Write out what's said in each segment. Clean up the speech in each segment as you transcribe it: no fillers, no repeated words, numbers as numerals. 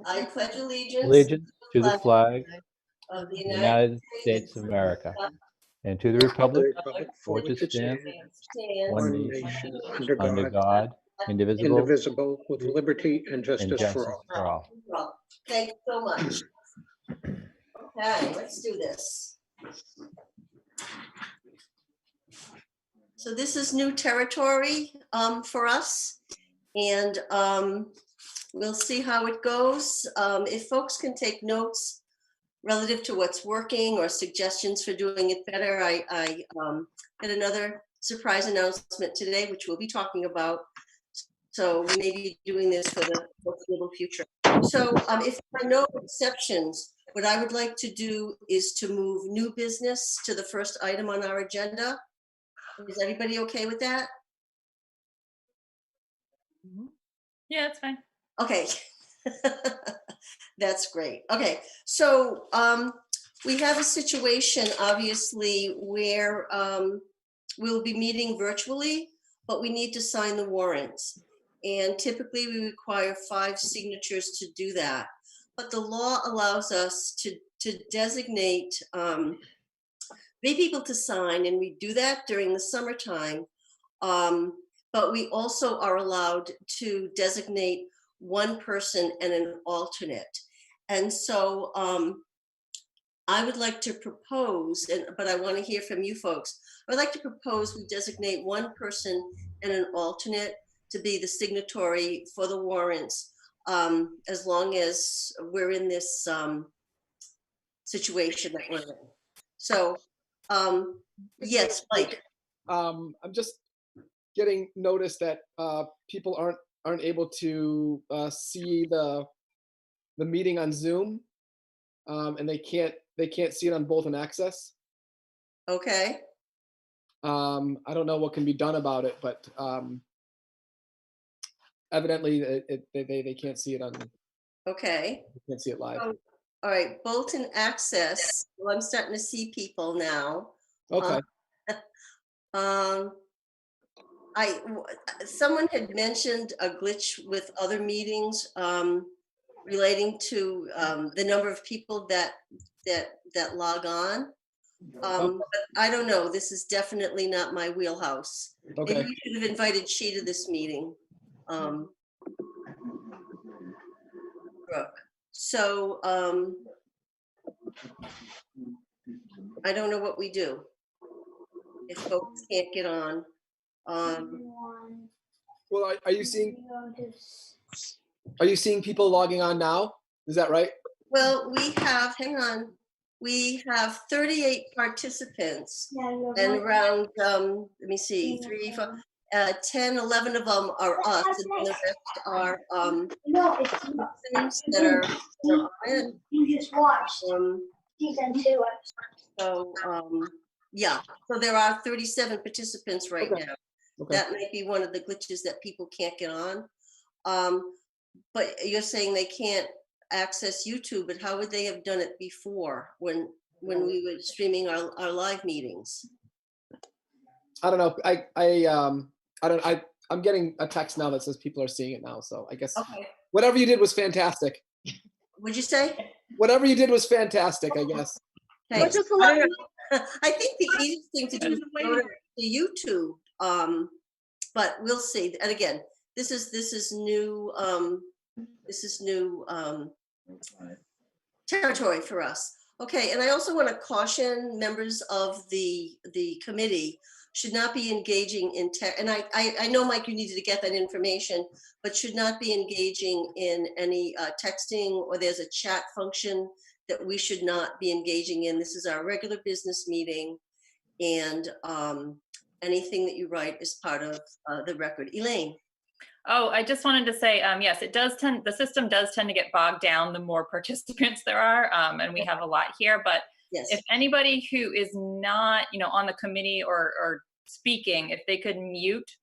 I pledge allegiance allegiance to the flag of the of the United States of America and to the republic for which it stands, one nation, under God, indivisible, with liberty and and justice justice for all. for all. Thank you so much. Okay, let's do this. So this is new territory for us, and we'll see how it goes. If folks can take notes relative to what's working or suggestions for doing it better, I had another surprise announcement today, which we'll be talking about. So we may be doing this for the foreseeable future. So if there are no exceptions, what I would like to do is to move new business to the first item on our agenda. Is everybody okay with that? Yeah, that's fine. Okay. That's great. Okay, so we have a situation, obviously, where we'll be meeting virtually, but we need to sign the warrants. And typically we require 5 signatures to do that. But the law allows us to designate 3 people to sign, and we do that during the summertime. But we also are allowed to designate 1 person and an alternate. And so I would like to propose, but I want to hear from you folks. I would like to propose we designate 1 person and an alternate to be the signatory for the warrants, as long as we're in this situation that we're in. So, yes, Mike. I'm just getting notice that people aren't able to see the meeting on Zoom, and they can't see it on Bolton Access. Okay. I don't know what can be done about it, but evidently they can't see it on. Okay. They can't see it live. So, all right, Bolton Access. Well, I'm starting to see people now. Okay. Someone had mentioned a glitch with other meetings relating to the number of people that log on. But I don't know. This is definitely not my wheelhouse. Okay. Maybe you should have invited she to this meeting, Brooke. So I don't know what we do if folks can't get on. Well, are you seeing people logging on now? Is that right? Well, we have, hang on, we have 38 participants, and around, let me see, 3, 4, 10, 11 of them are us, and then the rest are citizens that are on it. You just watched season 2. So, yeah, so there are 37 participants right now. Okay. That might be one of the glitches that people can't get on. But you're saying they can't access YouTube, but how would they have done it before when we were streaming our live meetings? I don't know. I'm getting a text now that says people are seeing it now. So I guess whatever you did was fantastic. What'd you say? Whatever you did was fantastic, I guess. Thanks. I think the easiest thing to do is go to YouTube, but we'll see. And again, this is new. This is new territory for us. Okay, and I also want to caution members of the committee should not be engaging in and I know, Mike, you needed to get that information, but should not be engaging in any texting, or there's a chat function that we should not be engaging in. This is our regular business meeting, and anything that you write is part of the record. Elaine. Oh, I just wanted to say, yes, the system does tend to get bogged down the more participants there are, and we have a lot here, but yes. If anybody who is not, on the committee or speaking, if they could mute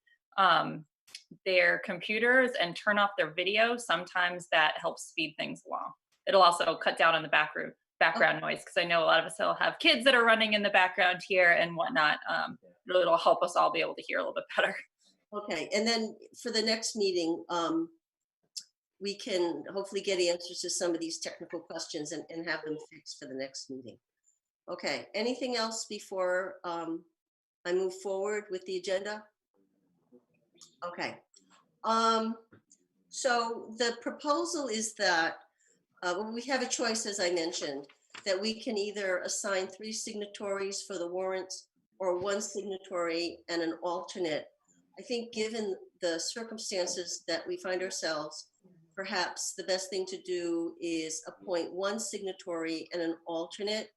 their computers and turn off their video, sometimes that helps speed things along. It'll also cut down on the background noise, because I know a lot of us will have kids that are running in the background here and whatnot. It'll help us all be able to hear a little bit better. Okay, and then for the next meeting, we can hopefully get answers to some of these technical questions and have them fixed for the next meeting. Okay, anything else before I move forward with the agenda? Okay. So the proposal is that we have a choice, as I mentioned, that we can either assign 3 signatories for the warrants or 1 signatory and an alternate. I think given the circumstances that we find ourselves, perhaps the best thing to do is appoint 1 signatory and an alternate,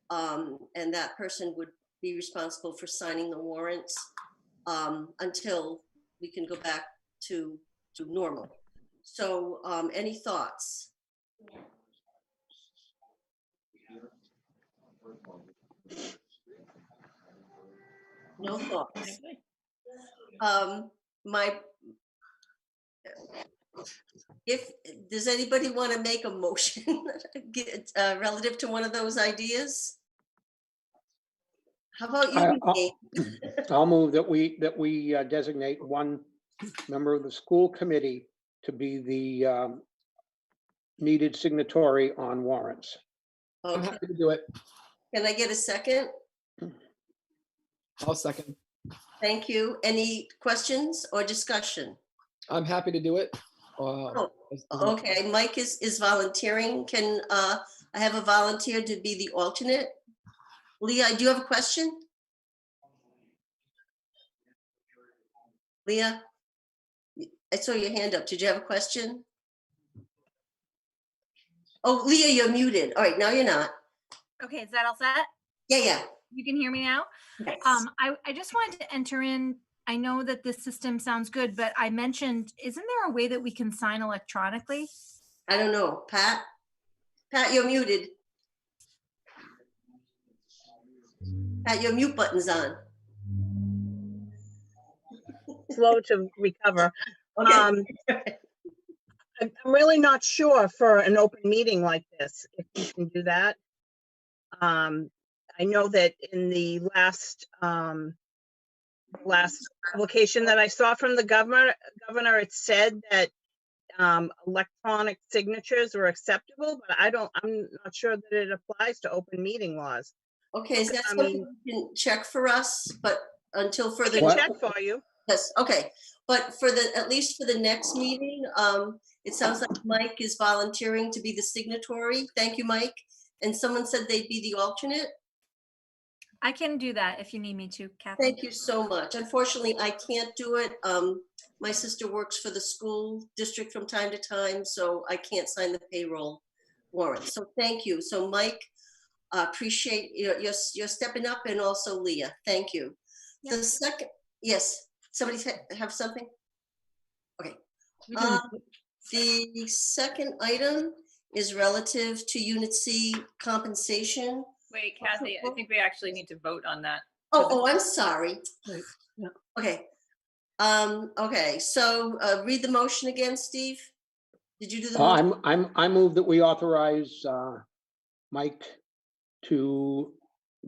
and that person would be responsible for signing the warrants until we can go back to normal. So any thoughts? No thoughts. Does anybody want to make a motion relative to one of those ideas? How about you? I'll move that we designate 1 member of the school committee to be the needed signatory on warrants. I'm Okay. happy to do it. Can I get a second? I'll second. Thank you. Any questions or discussion? I'm happy to do it. Okay, Mike is volunteering. Can I have a volunteer to be the alternate? Leah, do you have a question? Leah, I saw your hand up. Did you have a question? Oh, Leah, you're muted. All right, now you're not. Okay, is that all set? Yeah. You can hear me now? Yes. I just wanted to enter in, I know that this system sounds good, but I mentioned, isn't there a way that we can sign electronically? I don't know. Pat, you're muted. Pat, your mute button's on. Slow to recover. Okay. I'm really not sure for an open meeting like this, if you can do that. I know that in the last publication that I saw from the governor, it said that electronic signatures were acceptable, but I'm not sure that it applies to open meeting laws. Okay, is that something you can check for us? But until further, I can check for you. Yes. Okay, but at least for the next meeting, it sounds like Mike is volunteering to be the signatory. Thank you, Mike. And someone said they'd be the alternate. I can do that if you need me to, Kathy. Thank you so much. Unfortunately, I can't do it. My sister works for the school district from time to time, so I can't sign the payroll warrant. So thank you. So Mike, appreciate your stepping up, and also Leah. Thank you. Yep. The second, yes, somebody have something? Okay. The second item is relative to Unit C compensation. Wait, Kathy, I think we actually need to vote on that. Oh, I'm sorry. Okay. Okay, so read the motion again, Steve. Did you do the motion? I move that we authorize Mike to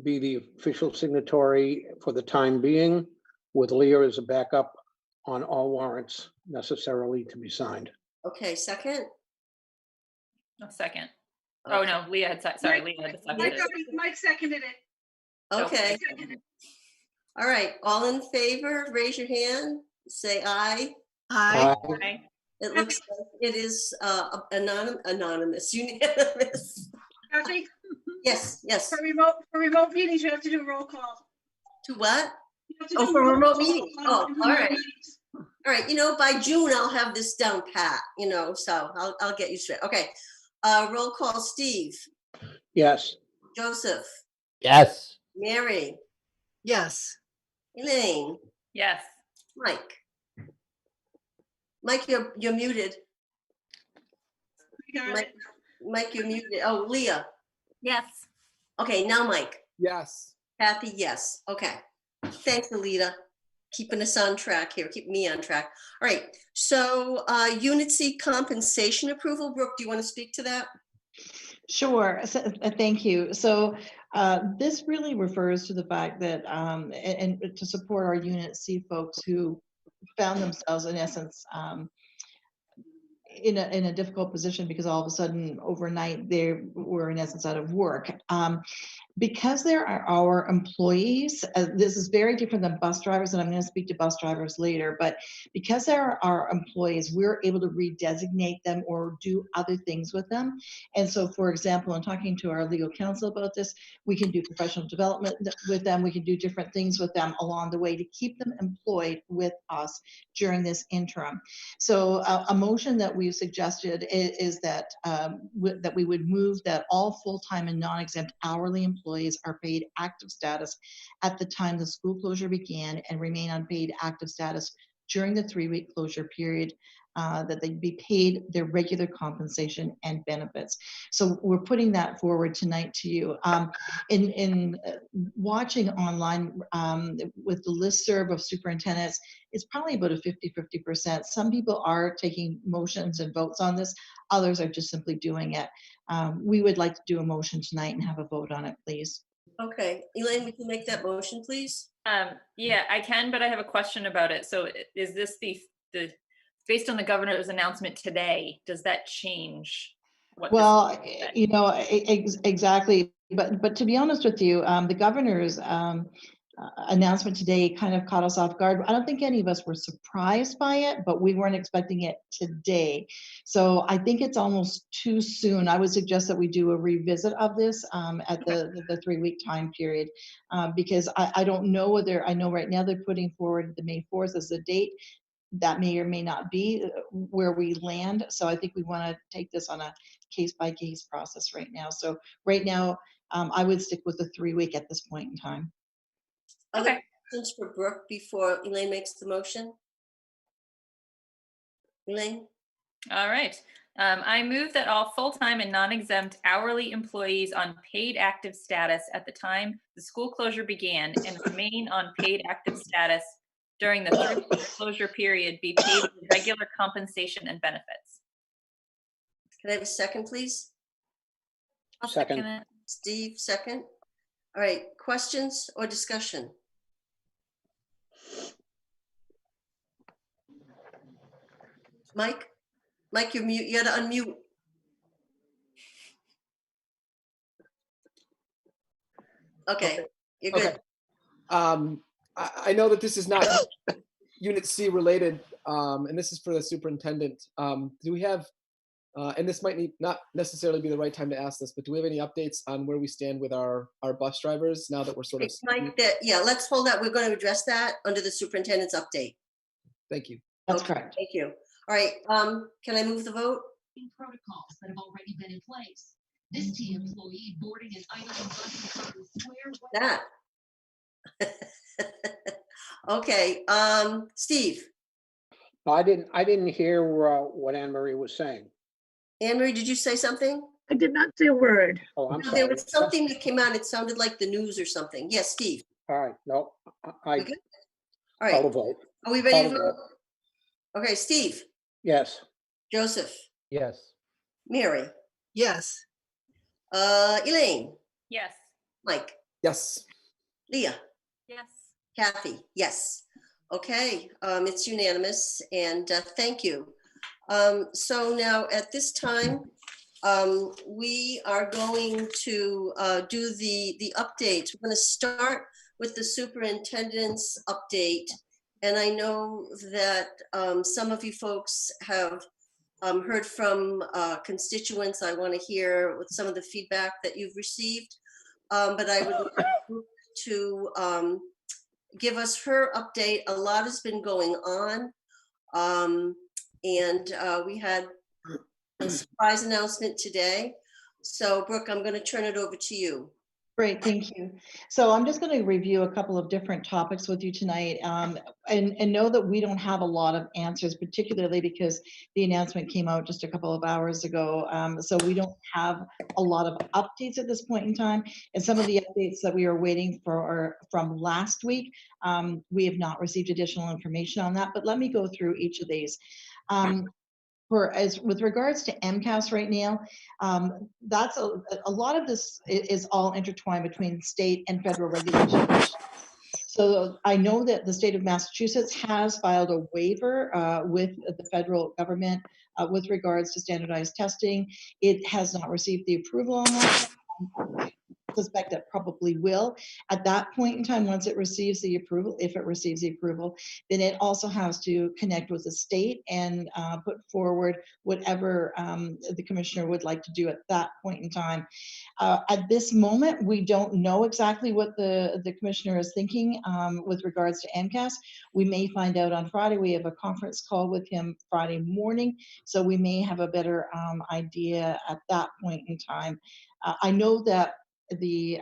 be the official signatory for the time being, with Leah as a backup on all warrants necessarily to be signed. Okay, second? No, second. Oh, no, Leah had, sorry, Leah had seconded it. Mike seconded it. Okay. All right, all in favor, raise your hand, say aye. Aye. Aye. It looks like it is anonymous, unanimous. Kathy, Yes. for remote meetings, you have to do a roll call. To what? You have to Oh, do for roll remote call meetings. on Oh, remote all right. meetings. All right, by June, I'll have this down pat, so I'll get used to it. Okay, roll call, Steve. Yes. Joseph. Yes. Mary. Yes. Elaine. Yes. Mike. Mike, you're muted. We got it. Mike, you're muted. Oh, Leah. Yes. Okay, now Mike. Yes. Kathy, yes. Okay. Thanks, Alita. Keeping us on track here, keep me on track. All right, so Unit C compensation approval. Brooke, do you want to speak to that? Sure. So, thank you. So this really refers to the fact that, and to support our Unit C folks who found themselves, in essence, in a difficult position because all of a sudden overnight they were in essence out of work. Because they're our employees, this is very different than bus drivers, and I'm going to speak to bus drivers later, but because they're our employees, we're able to redesignate them or do other things with them. And so, for example, in talking to our legal counsel about this, we can do professional development with them, we can do different things with them along the way to keep them employed with us during this interim. So a motion that we've suggested is that, that we would move that all full-time and non-exempt hourly employees are paid active status at the time the school closure began and remain on paid active status during the 3-week closure period, that they'd be paid their regular compensation and benefits. So we're putting that forward tonight to you. In watching online with the listserv of superintendents, it's probably about a 50-50%. Some people are taking motions and votes on this. Others are just simply doing it. We would like to do a motion tonight and have a vote on it, please. Okay, Elaine, we can make that motion, please? Yeah, I can, but I have a question about it. So is this the based on the governor's announcement today, does that change? Well, you know, exactly. But to be honest with you, the governor's announcement today kind of caught us off guard. I don't think any of us were surprised by it, but we weren't expecting it today. So I think it's almost too soon. I would suggest that we do a revisit of this at the 3-week time period, because I don't know whether, I know right now they're putting forward the May 4th as the date. That may or may not be where we land. So I think we want to take this on a case-by-case process right now. So right now, I would stick with the 3-week at this point in time. Other questions for Brooke before Elaine makes the motion? Elaine? All right. I move that all full-time and non-exempt hourly employees on paid active status at the time the school closure began and remain on paid active status during the 3-week closure period be paid regular compensation and benefits. Can I have a second, please? I'll second it. Steve, second. All right, questions or discussion? Mike, you're mute. You gotta unmute. Okay, you're good. Okay. I know that this is not Unit C related, and this is for the superintendent. Do we have, and this might not necessarily be the right time to ask this, but do we have any updates on where we stand with our bus drivers now that we're sort of? Mike, yeah, let's hold that. We're going to address that under the superintendent's update. Thank you. That's correct. Thank you. All right, can I move the vote? Protocols that have already been in place. This team employee boarding and idling buses swear That. Okay, Steve. I didn't hear what Anne Marie was saying. Anne Marie, did you say something? I did not say a word. Oh, I'm No, sorry. there was something that came out. It sounded like the news or something. Yes, Steve. All right, no, We good? All call right, the vote. are we ready to Call the vote? Okay, Steve, Yes. Joseph, Yes. Mary, Yes. Elaine, Yes. Mike, Yes. Leah, Yes. Kathy, yes. Okay, it's unanimous, and thank you. So now at this time, we are going to do the updates. We're going to start with the superintendent's update. And I know that some of you folks have heard from constituents. I want to hear with some of the feedback that you've received. But I would like to give us her update. A lot has been going on. And we had a surprise announcement today. So Brooke, I'm going to turn it over to you. Great, thank you. So I'm just going to review a couple of different topics with you tonight, and know that we don't have a lot of answers, particularly because the announcement came out just a couple of hours ago. So we don't have a lot of updates at this point in time. And some of the updates that we are waiting for are from last week. We have not received additional information on that, but let me go through each of these. With regards to MCAS right now, that's a lot of this is all intertwined between state and federal regulations. So I know that the state of Massachusetts has filed a waiver with the federal government with regards to standardized testing. It has not received the approval on that. Suspect it probably will. At that point in time, once it receives the approval, if it receives the approval, then it also has to connect with the state and put forward whatever the commissioner would like to do at that point in time. At this moment, we don't know exactly what the commissioner is thinking with regards to MCAS. We may find out on Friday. We have a conference call with him Friday morning, so we may have a better idea at that point in time. I know that the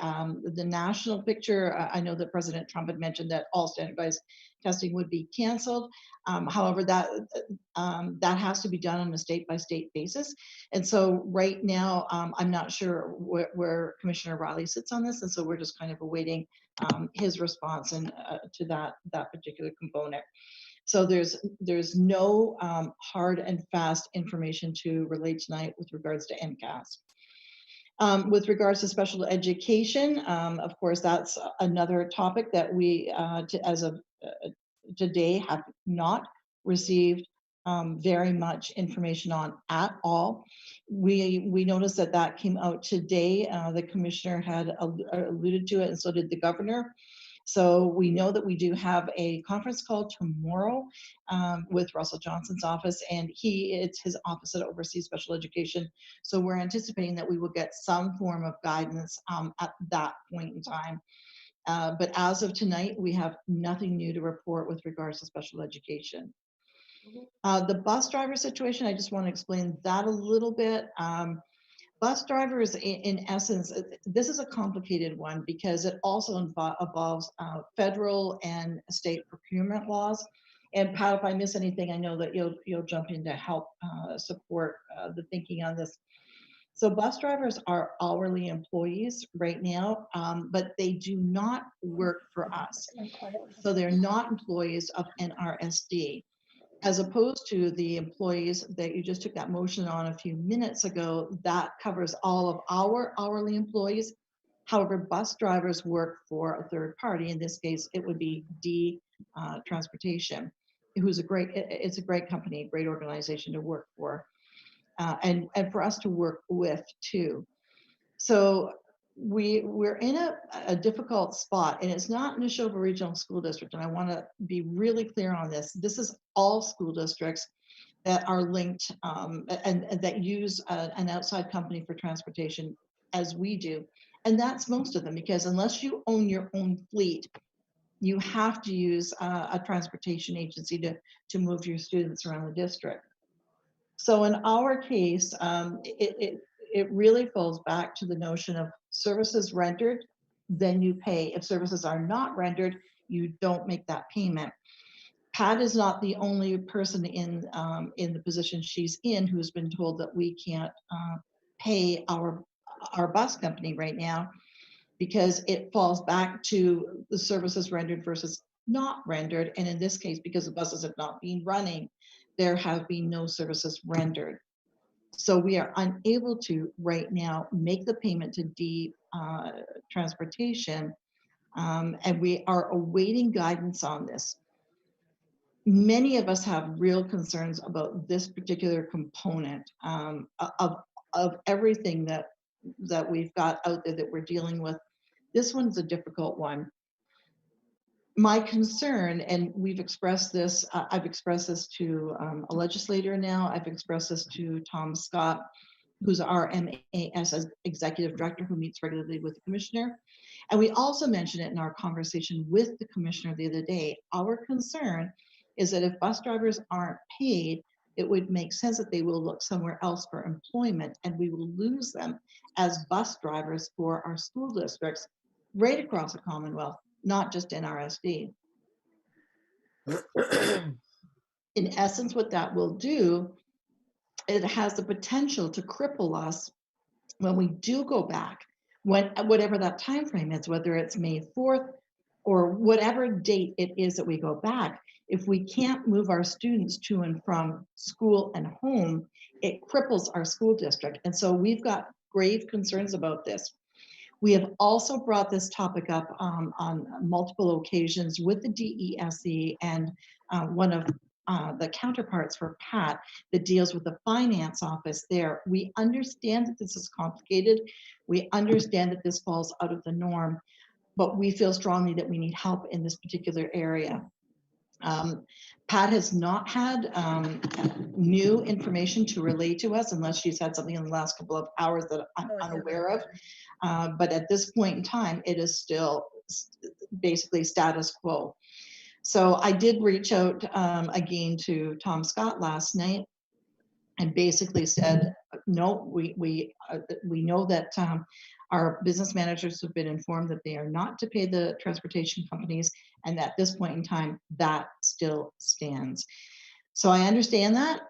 national picture, I know that President Trump had mentioned that all standardized testing would be canceled. However, that has to be done on a state-by-state basis. And so right now, I'm not sure where Commissioner Riley sits on this. And so we're just kind of awaiting his response and to that particular component. So there's no hard and fast information to relate tonight with regards to MCAS. With regards to special education, of course, that's another topic that we, as of today, have not received very much information on at all. We noticed that came out today. The commissioner had alluded to it, and so did the governor. So we know that we do have a conference call tomorrow with Russell Johnson's office, and it's his office that oversees special education. So we're anticipating that we will get some form of guidance at that point in time. But as of tonight, we have nothing new to report with regards to special education. The bus driver situation, I just want to explain that a little bit. Bus drivers, in essence, this is a complicated one because it also involves federal and state procurement laws. And Pat, if I miss anything, I know that you'll jump in to help support the thinking on this. So bus drivers are hourly employees right now, but they do not work for us. So they're not employees of NRSD. As opposed to the employees that you just took that motion on a few minutes ago, that covers all of our hourly employees. However, bus drivers work for a third party. In this case, it would be D Transportation, who's it's a great company, great organization to work for, and for us to work with too. So we're in a difficult spot, and it's not NASHOBA Regional School District, and I want to be really clear on this. This is all school districts that are linked and that use an outside company for transportation as we do. And that's most of them, because unless you own your own fleet, you have to use a transportation agency to move your students around the district. So in our case, it really falls back to the notion of services rendered, then you pay. If services are not rendered, you don't make that payment. Pat is not the only person in the position she's in who's been told that we can't pay our bus company right now, because it falls back to the services rendered versus not rendered. And in this case, because the buses have not been running, there have been no services rendered. So we are unable to right now make the payment to D Transportation, and we are awaiting guidance on this. Many of us have real concerns about this particular component of everything that we've got out there that we're dealing with. This one's a difficult one. My concern, and we've expressed this, I've expressed this to a legislator now, I've expressed this to Tom Scott, who's our MAS executive director who meets regularly with the commissioner. And we also mentioned it in our conversation with the commissioner the other day. Our concern is that if bus drivers aren't paid, it would make sense that they will look somewhere else for employment, and we will lose them as bus drivers for our school districts right across the Commonwealth, not just NRSD. In essence, what that will do, it has the potential to cripple us when we do go back, whatever that time frame is, whether it's May 4th or whatever date it is that we go back. If we can't move our students to and from school and home, it cripples our school district. And so we've got grave concerns about this. We have also brought this topic up on multiple occasions with the DESE and one of the counterparts for Pat that deals with the finance office there. We understand that this is complicated. We understand that this falls out of the norm, but we feel strongly that we need help in this particular area. Pat has not had new information to relay to us unless she's had something in the last couple of hours that I'm unaware of. But at this point in time, it is still basically status quo. So I did reach out again to Tom Scott last night and basically said, no, we know that our business managers have been informed that they are not to pay the transportation companies, and at this point in time, that still stands. So I understand that.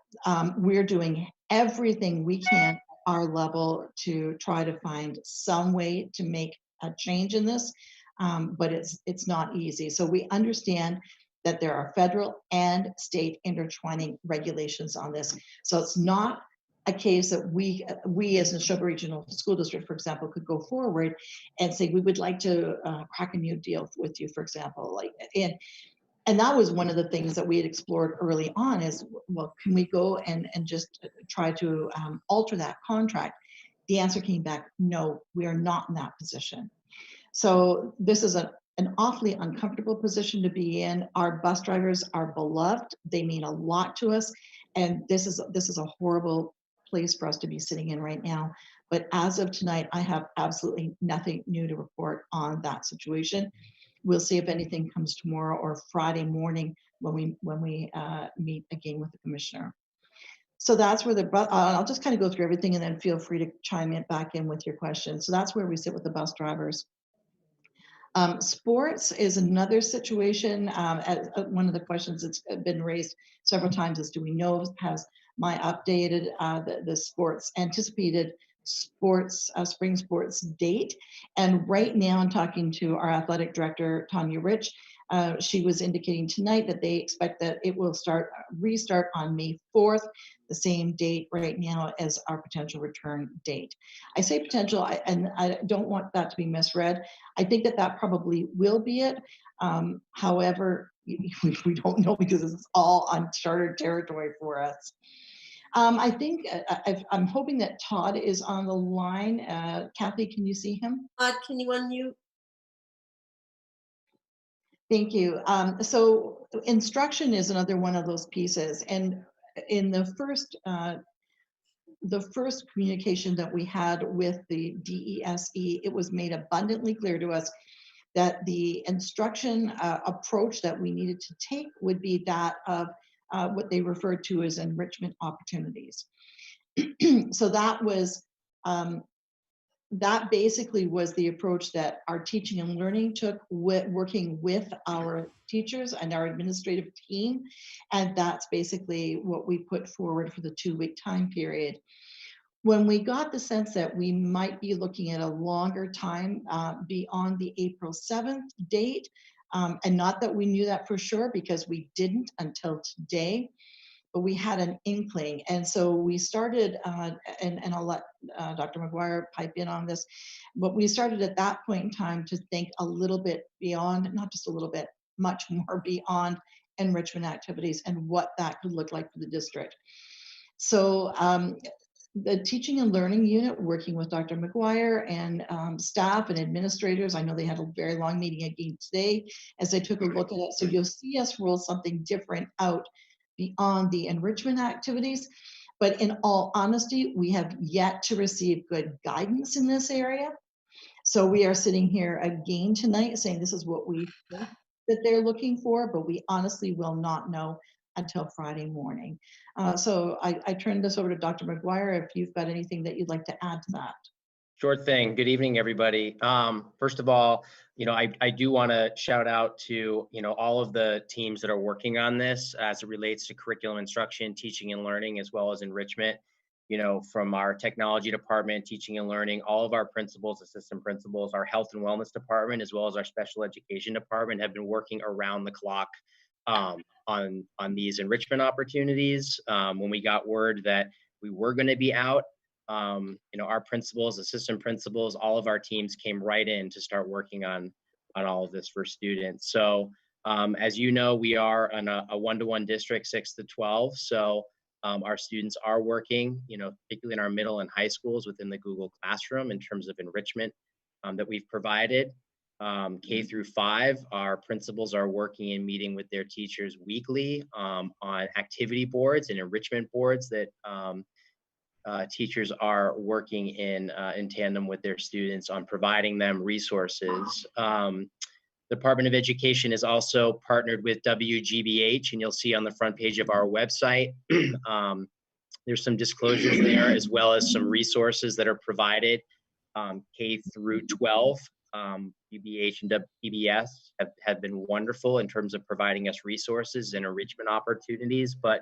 We're doing everything we can at our level to try to find some way to make a change in this, but it's not easy. So we understand that there are federal and state intertwining regulations on this. So it's not a case that we as Nashoba Regional School District, for example, could go forward and say, we would like to crack a new deal with you, for example. And that was one of the things that we had explored early on is, well, can we go and just try to alter that contract? The answer came back, no, we are not in that position. So this is an awfully uncomfortable position to be in. Our bus drivers are beloved. They mean a lot to us. And this is a horrible place for us to be sitting in right now. But as of tonight, I have absolutely nothing new to report on that situation. We'll see if anything comes tomorrow or Friday morning when we meet again with the commissioner. So that's where I'll just kind of go through everything and then feel free to chime in back in with your questions. So that's where we sit with the bus drivers. Sports is another situation. One of the questions that's been raised several times is, do we know, has my updated the sports anticipated sports spring sports date? And right now I'm talking to our athletic director, Tanya Rich. She was indicating tonight that they expect that it will restart on May 4th, the same date right now as our potential return date. I say potential, and I don't want that to be misread. I think that probably will be it. However, we don't know because it's all uncharted territory for us. I think I'm hoping that Todd is on the line. Kathy, can you see him? Todd, can you unmute? Thank you. So instruction is another one of those pieces. And in the first communication that we had with the DESE, it was made abundantly clear to us that the instruction approach that we needed to take would be that of what they referred to as enrichment opportunities. So that basically was the approach that our teaching and learning took, working with our teachers and our administrative team. And that's basically what we put forward for the 2-week time period. When we got the sense that we might be looking at a longer time beyond the April 7th date, and not that we knew that for sure because we didn't until today, but we had an inkling. And so we started, and I'll let Dr. Maguire pipe in on this, but we started at that point in time to think a little bit beyond, not just a little bit, much more beyond enrichment activities and what that could look like for the district. So the teaching and learning unit, working with Dr. Maguire and staff and administrators, I know they had a very long meeting again today as they took a look at it. So you'll see us roll something different out beyond the enrichment activities. But in all honesty, we have yet to receive good guidance in this area. So we are sitting here again tonight saying this is what we think that they're looking for, but we honestly will not know until Friday morning. So I turn this over to Dr. Maguire if you've got anything that you'd like to add to that. Sure thing. Good evening, everybody. First of all, I do want to shout out to, all of the teams that are working on this as it relates to curriculum instruction, teaching and learning, as well as enrichment, from our technology department, teaching and learning, all of our principals, assistant principals, our health and wellness department, as well as our special education department have been working around the clock on these enrichment opportunities. When we got word that we were going to be out, our principals, assistant principals, all of our teams came right in to start working on all of this for students. So As you know, we are on a one-to-one district, 6 to 12. So our students are working, particularly in our middle and high schools within the Google Classroom in terms of enrichment that we've provided. K through 5, our principals are working and meeting with their teachers weekly on activity boards and enrichment boards that teachers are working in tandem with their students on providing them resources. Department of Education is also partnered with WGBH, and you'll see on the front page of our website, there's some disclosures there, as well as some resources that are provided K through 12. UBH and PBS have been wonderful in terms of providing us resources and enrichment opportunities. But,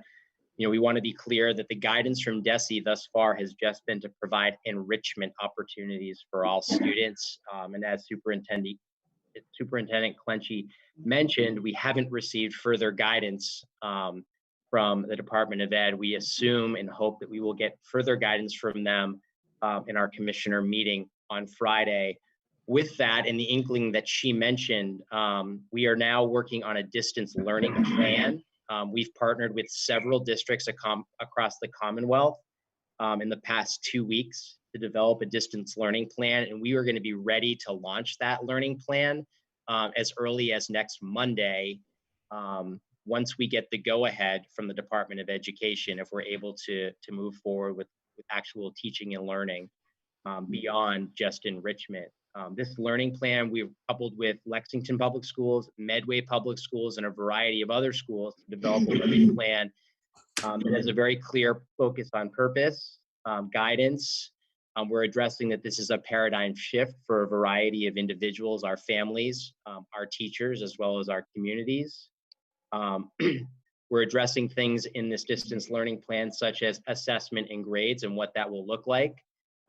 we want to be clear that the guidance from DESE thus far has just been to provide enrichment opportunities for all students. And as Superintendent Clenchy mentioned, we haven't received further guidance from the Department of Ed. We assume and hope that we will get further guidance from them in our commissioner meeting on Friday. With that, and the inkling that she mentioned, we are now working on a distance learning plan. We've partnered with several districts across the Commonwealth in the past 2 weeks to develop a distance learning plan, and we are going to be ready to launch that learning plan as early as next Monday, once we get the go-ahead from the Department of Education, if we're able to move forward with actual teaching and learning beyond just enrichment. This learning plan we've coupled with Lexington Public Schools, Medway Public Schools, and a variety of other schools to develop a learning plan that has a very clear focus on purpose, guidance. We're addressing that this is a paradigm shift for a variety of individuals, our families, our teachers, as well as our communities. We're addressing things in this distance learning plan, such as assessment and grades and what that will look like.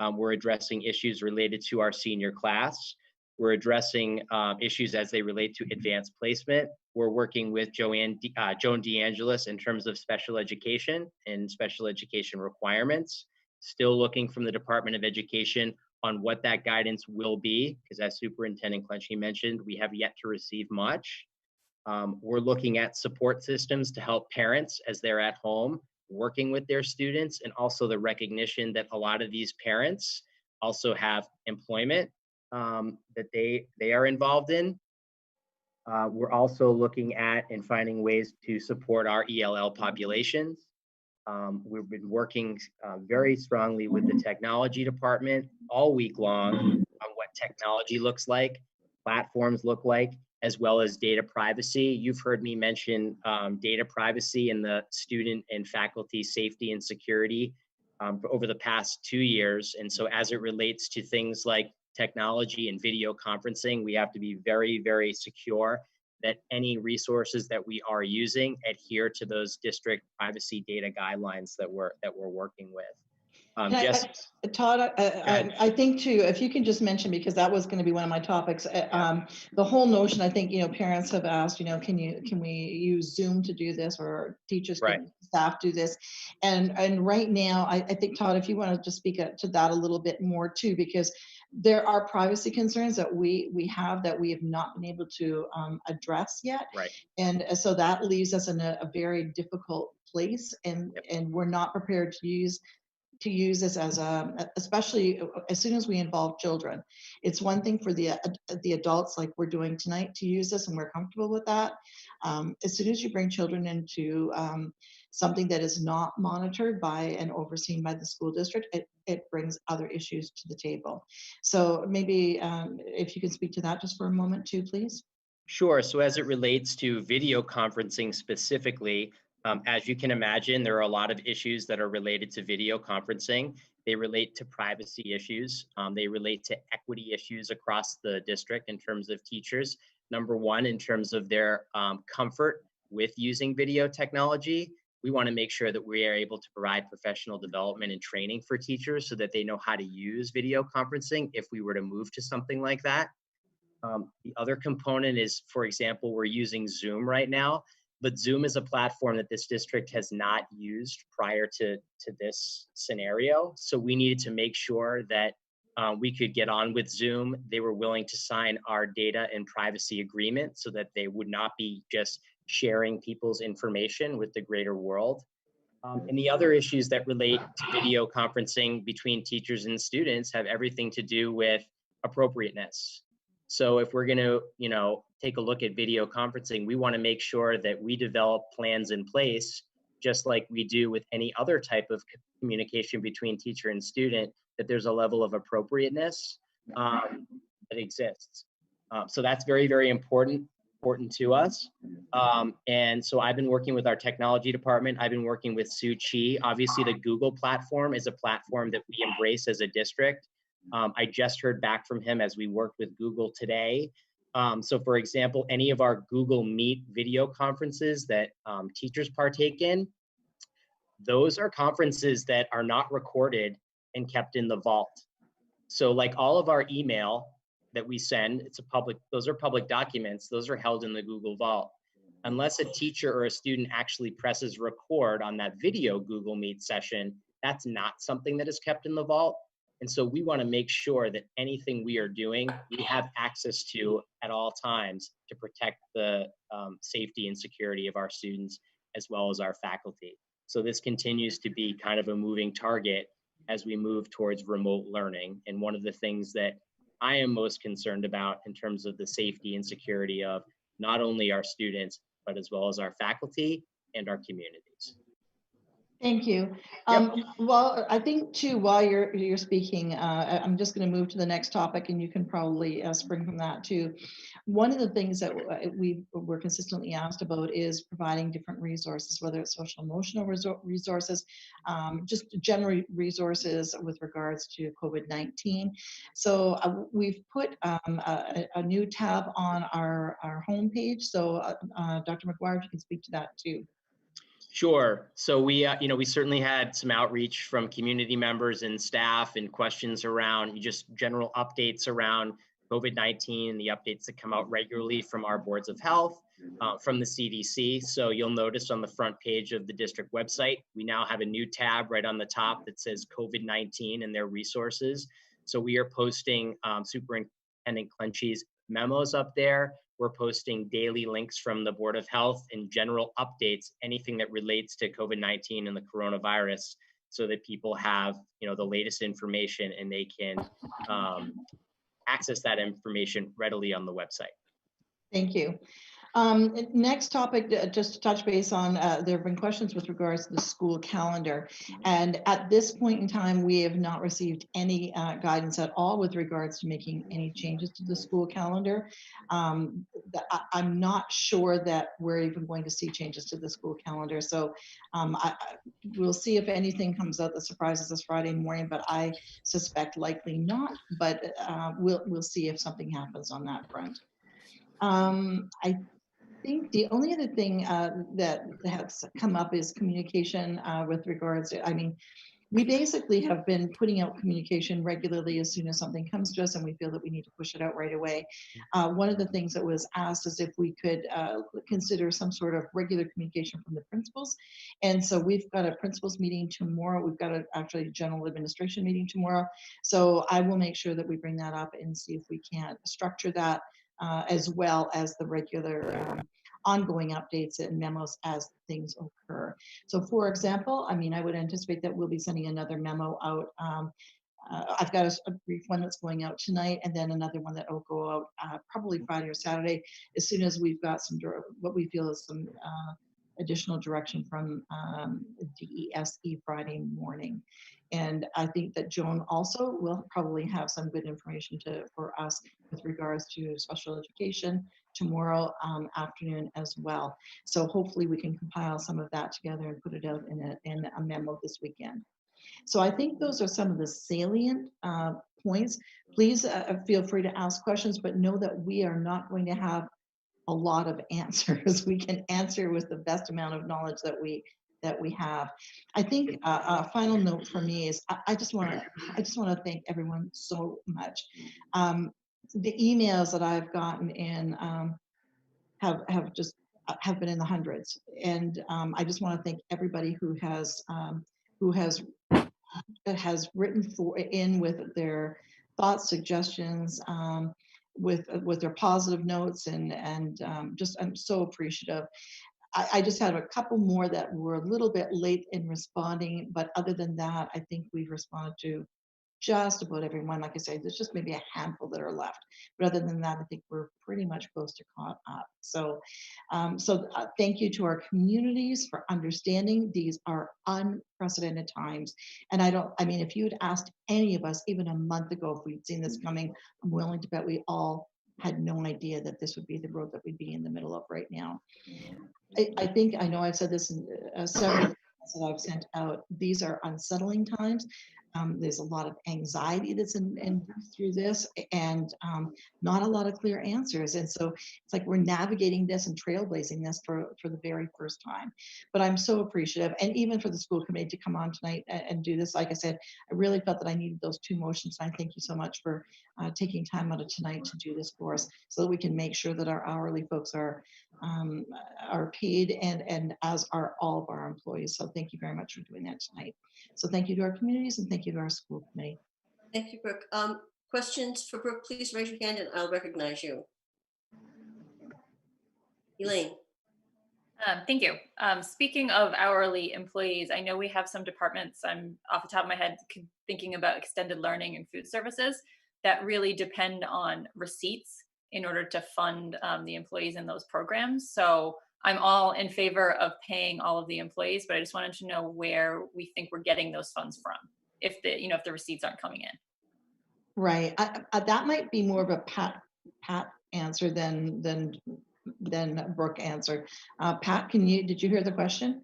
We're addressing issues related to our senior class. We're addressing issues as they relate to advanced placement. We're working with Joan DeAngelis in terms of special education and special education requirements. Still looking from the Department of Education on what that guidance will be, because as Superintendent Clenchy mentioned, we have yet to receive much. We're looking at support systems to help parents as they're at home working with their students, and also the recognition that a lot of these parents also have employment that they are involved in. We're also looking at and finding ways to support our ELL populations. We've been working very strongly with the technology department all week long on what technology looks like, platforms look like, as well as data privacy. You've heard me mention data privacy and the student and faculty safety and security over the past 2 years. And so as it relates to things like technology and video conferencing, we have to be very, very secure that any resources that we are using adhere to those district privacy data guidelines that we're working with. Todd, I think too, if you can just mention, because that was going to be one of my topics, the whole notion, I think, parents have asked, can we use Zoom to do this, or teachers, staff do this? And right now, I think, Todd, if you want to just speak to that a little bit more too, because there are privacy concerns that we have not been able to address yet. Right. And so that leaves us in a very difficult place, and we're not prepared to use this as especially as soon as we involve children. It's one thing for the adults, like we're doing tonight, to use this, and we're comfortable with that. As soon as you bring children into something that is not monitored by and overseen by the school district, it brings other issues to the table. So maybe if you can speak to that just for a moment too, please. Sure. So as it relates to video conferencing specifically, as you can imagine, there are a lot of issues that are related to video conferencing. They relate to privacy issues. They relate to equity issues across the district in terms of teachers. Number one, in terms of their comfort with using video technology, we want to make sure that we are able to provide professional development and training for teachers so that they know how to use video conferencing if we were to move to something like that. The other component is, for example, we're using Zoom right now. But Zoom is a platform that this district has not used prior to this scenario. So we needed to make sure that we could get on with Zoom. They were willing to sign our data and privacy agreement so that they would not be just sharing people's information with the greater world. And the other issues that relate to video conferencing between teachers and students have everything to do with appropriateness. So if we're going to, take a look at video conferencing, we want to make sure that we develop plans in place, just like we do with any other type of communication between teacher and student, that there's a level of appropriateness that exists. So that's very, very important to us. And so I've been working with our technology department. I've been working with Sue Chi. Obviously, the Google platform is a platform that we embrace as a district. I just heard back from him as we worked with Google today. So for example, any of our Google Meet video conferences that teachers partake in, those are conferences that are not recorded and kept in the vault. So like all of our email that we send, those are public documents, those are held in the Google Vault. Unless a teacher or a student actually presses record on that video Google Meet session, that's not something that is kept in the vault. And so we want to make sure that anything we are doing, we have access to at all times to protect the safety and security of our students as well as our faculty. So this continues to be kind of a moving target as we move towards remote learning. And one of the things that I am most concerned about in terms of the safety and security of not only our students, but as well as our faculty and our communities. Thank you. Well, I think too, while you're speaking, I'm just going to move to the next topic, and you can probably spring from that too. One of the things that we're consistently asked about is providing different resources, whether it's social emotional resources, just general resources with regards to COVID-19. So we've put a new tab on our homepage. So Dr. Maguire, if you can speak to that too. Sure. So we certainly had some outreach from community members and staff and questions around just general updates around COVID-19 and the updates that come out regularly from our boards of health, from the CDC. So you'll notice on the front page of the district website, we now have a new tab right on the top that says COVID-19 and their resources. So we are posting Superintendent Clenchy's memos up there. We're posting daily links from the Board of Health and general updates, anything that relates to COVID-19 and the coronavirus, so that people have, the latest information and they can access that information readily on the website. Thank you. Next topic, just to touch base on, there have been questions with regards to the school calendar. And at this point in time, we have not received any guidance at all with regards to making any changes to the school calendar. I'm not sure that we're even going to see changes to the school calendar. So we'll see if anything comes out that surprises us Friday morning, but I suspect likely not. But we'll see if something happens on that front. I think the only other thing that has come up is communication with regards to, we basically have been putting out communication regularly as soon as something comes to us and we feel that we need to push it out right away. One of the things that was asked is if we could consider some sort of regular communication from the principals. And so we've got a principals meeting tomorrow. We've got actually a general administration meeting tomorrow. So I will make sure that we bring that up and see if we can structure that as well as the regular ongoing updates and memos as things occur. So for example, I would anticipate that we'll be sending another memo out. I've got a brief one that's going out tonight, and then another one that will go out probably Friday or Saturday, as soon as we've got some, what we feel is some additional direction from DESE Friday morning. And I think that Joan also will probably have some good information for us with regards to special education tomorrow afternoon as well. So hopefully we can compile some of that together and put it out in a memo this weekend. So I think those are some of the salient points. Please feel free to ask questions, but know that we are not going to have a lot of answers. We can answer with the best amount of knowledge that we have. I think a final note for me is I just want to thank everyone so much. The emails that I've gotten in have been in the hundreds, and I just want to thank everybody who has written in with their thoughts, suggestions, with their positive notes, and just I'm so appreciative. I just had a couple more that were a little bit late in responding, but other than that, I think we've responded to just about everyone. Like I say, there's just maybe a handful that are left. But other than that, I think we're pretty much close to caught up. So, thank you to our communities for understanding. These are unprecedented times. And I mean, if you had asked any of us even a month ago if we'd seen this coming, I'm willing to bet we all had no idea that this would be the road that we'd be in the middle of right now. I think, I know I've said this in several that I've sent out, these are unsettling times. There's a lot of anxiety that's in through this, and not a lot of clear answers. And so it's like we're navigating this and trailblazing this for the very first time. But I'm so appreciative, and even for the school committee to come on tonight and do this. Like I said, I really felt that I needed those 2 motions. And I thank you so much for taking time out of tonight to do this for us, so that we can make sure that our hourly folks are paid, and as are all of our employees. So thank you very much for doing that tonight. So thank you to our communities, and thank you to our school committee. Thank you, Brooke. Questions for Brooke, please raise your hand and I'll recognize you. Elaine. Thank you. Speaking of hourly employees, I know we have some departments, I'm off the top of my head thinking about extended learning and food services, that really depend on receipts in order to fund the employees in those programs. So I'm all in favor of paying all of the employees, but I just wanted to know where we think we're getting those funds from, if the receipts aren't coming in. Right. That might be more of a Pat answer than Brooke answered. Pat, did you hear the question?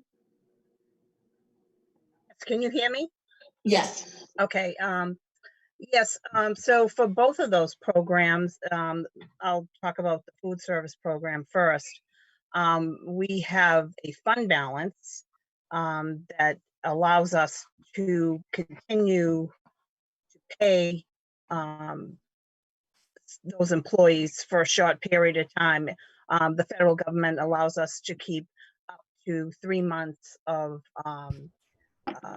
Can you hear me? Yes. Okay. Yes. So for both of those programs, I'll talk about the food service program first. We have a fund balance that allows us to continue to pay those employees for a short period of time. The federal government allows us to keep up to 3 months of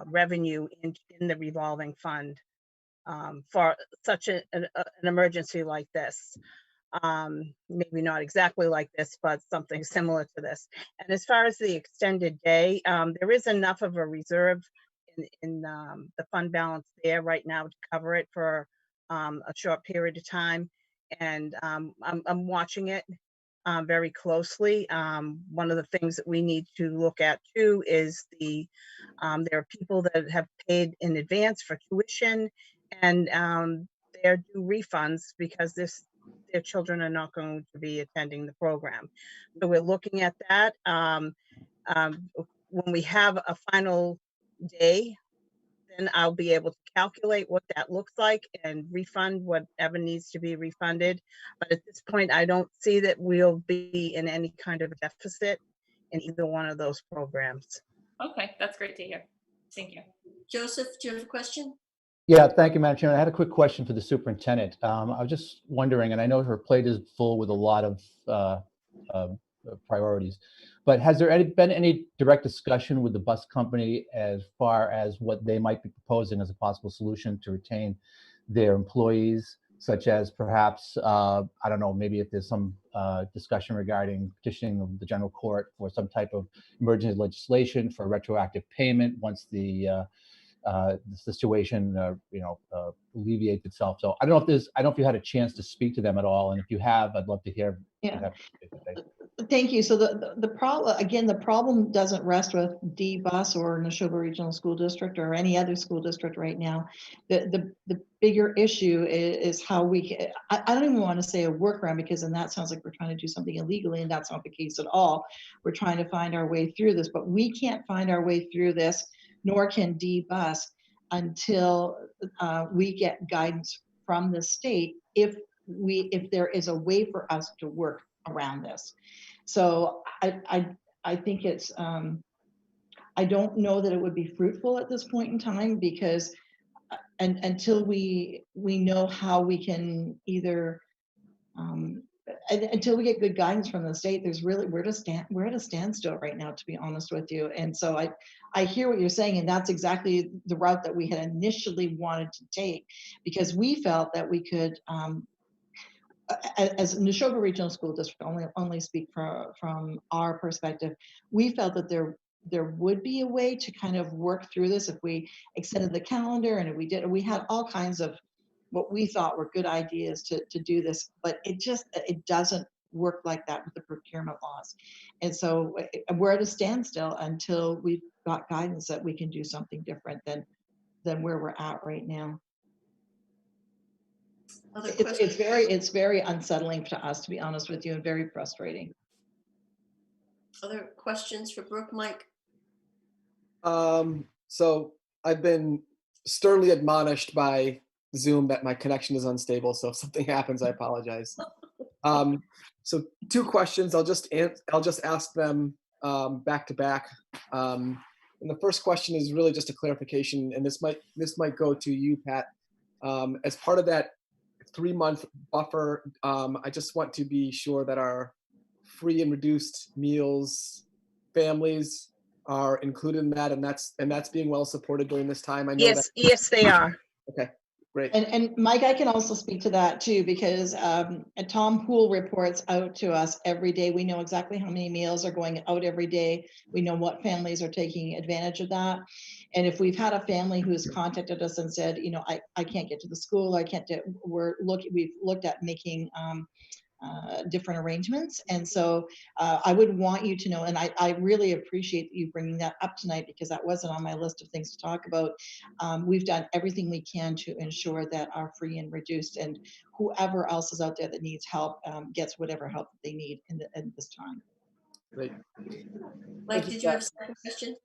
revenue in the revolving fund for such an emergency like this. Maybe not exactly like this, but something similar to this. And as far as the extended day, there is enough of a reserve in the fund balance there right now to cover it for a short period of time. And I'm watching it very closely. One of the things that we need to look at too is there are people that have paid in advance for tuition, and they're due refunds because their children are not going to be attending the program. So we're looking at that. When we have a final day, then I'll be able to calculate what that looks like and refund whatever needs to be refunded. But at this point, I don't see that we'll be in any kind of deficit in either one of those programs. Okay, that's great to hear. Thank you. Joseph, do you have a question? Yeah, thank you, Madam Chairman. I had a quick question for the superintendent. I was just wondering, and I know her plate is full with a lot of priorities, but has there been any direct discussion with the bus company as far as what they might be proposing as a possible solution to retain their employees, such as perhaps, I don't know, maybe if there's some discussion regarding petitioning of the general court for some type of emergency legislation for retroactive payment once the situation, alleviates itself. So I don't know if you had a chance to speak to them at all, and if you have, I'd love to hear. Yeah. Thank you. So the problem, again, the problem doesn't rest with D-Bus or NASHOBA Regional School District or any other school district right now. The bigger issue is how we, I don't even want to say a workaround, because then that sounds like we're trying to do something illegally, and that's not the case at all. We're trying to find our way through this, but we can't find our way through this, nor can D-Bus, until we get guidance from the state if there is a way for us to work around this. So I think it's, I don't know that it would be fruitful at this point in time, because until we know how we can either until we get good guidance from the state, we're at a standstill right now, to be honest with you. And so I hear what you're saying, and that's exactly the route that we had initially wanted to take, because we felt that we could, as NASHOBA Regional School District, only speak from our perspective, we felt that there would be a way to kind of work through this if we extended the calendar, and if we had all kinds of what we thought were good ideas to do this, but it doesn't work like that with the procurement laws. And so we're at a standstill until we've got guidance that we can do something different than where we're at right now. It's very unsettling to us, to be honest with you, and very frustrating. Other questions for Brooke, Mike? So I've been sternly admonished by Zoom that my connection is unstable. So if something happens, I apologize. So 2 questions. I'll just ask them back to back. And the first question is really just a clarification, and this might go to you, Pat. As part of that 3-month buffer, I just want to be sure that our free and reduced meals families are included in that, and that's being well supported during this time. I know yes, they are. Okay, great. And Mike, I can also speak to that too, because Tom Poole reports out to us every day. We know exactly how many meals are going out every day. We know what families are taking advantage of that. And if we've had a family who's contacted us and said, I can't get to the school, we've looked at making different arrangements. And so I would want you to know, and I really appreciate you bringing that up tonight, because that wasn't on my list of things to talk about. We've done everything we can to ensure that our free and reduced, and whoever else is out there that needs help gets whatever help that they need in this time. Great. Mike, did you have a second question?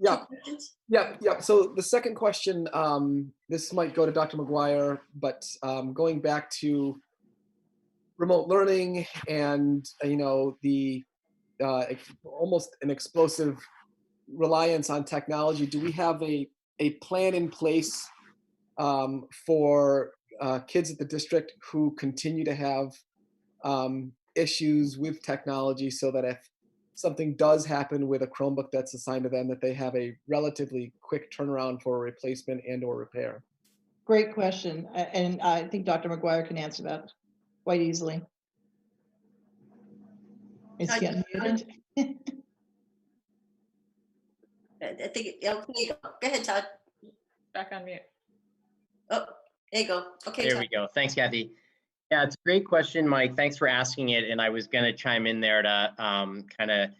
Yeah. So the second question, this might go to Dr. Maguire, but going back to remote learning and the almost an explosive reliance on technology, do we have a plan in place for kids at the district who continue to have issues with technology, so that if something does happen with a Chromebook that's assigned to them, that they have a relatively quick turnaround for a replacement and or repair? Great question, and I think Dr. Maguire can answer that quite easily. Is he unmuted? I think, there you go. Go ahead, Todd. Back on mute. Oh, there you go. Okay, there Todd. we go. Thanks, Kathy. Yeah, it's a great question, Mike. Thanks for asking it. And I was going to chime in there to kind of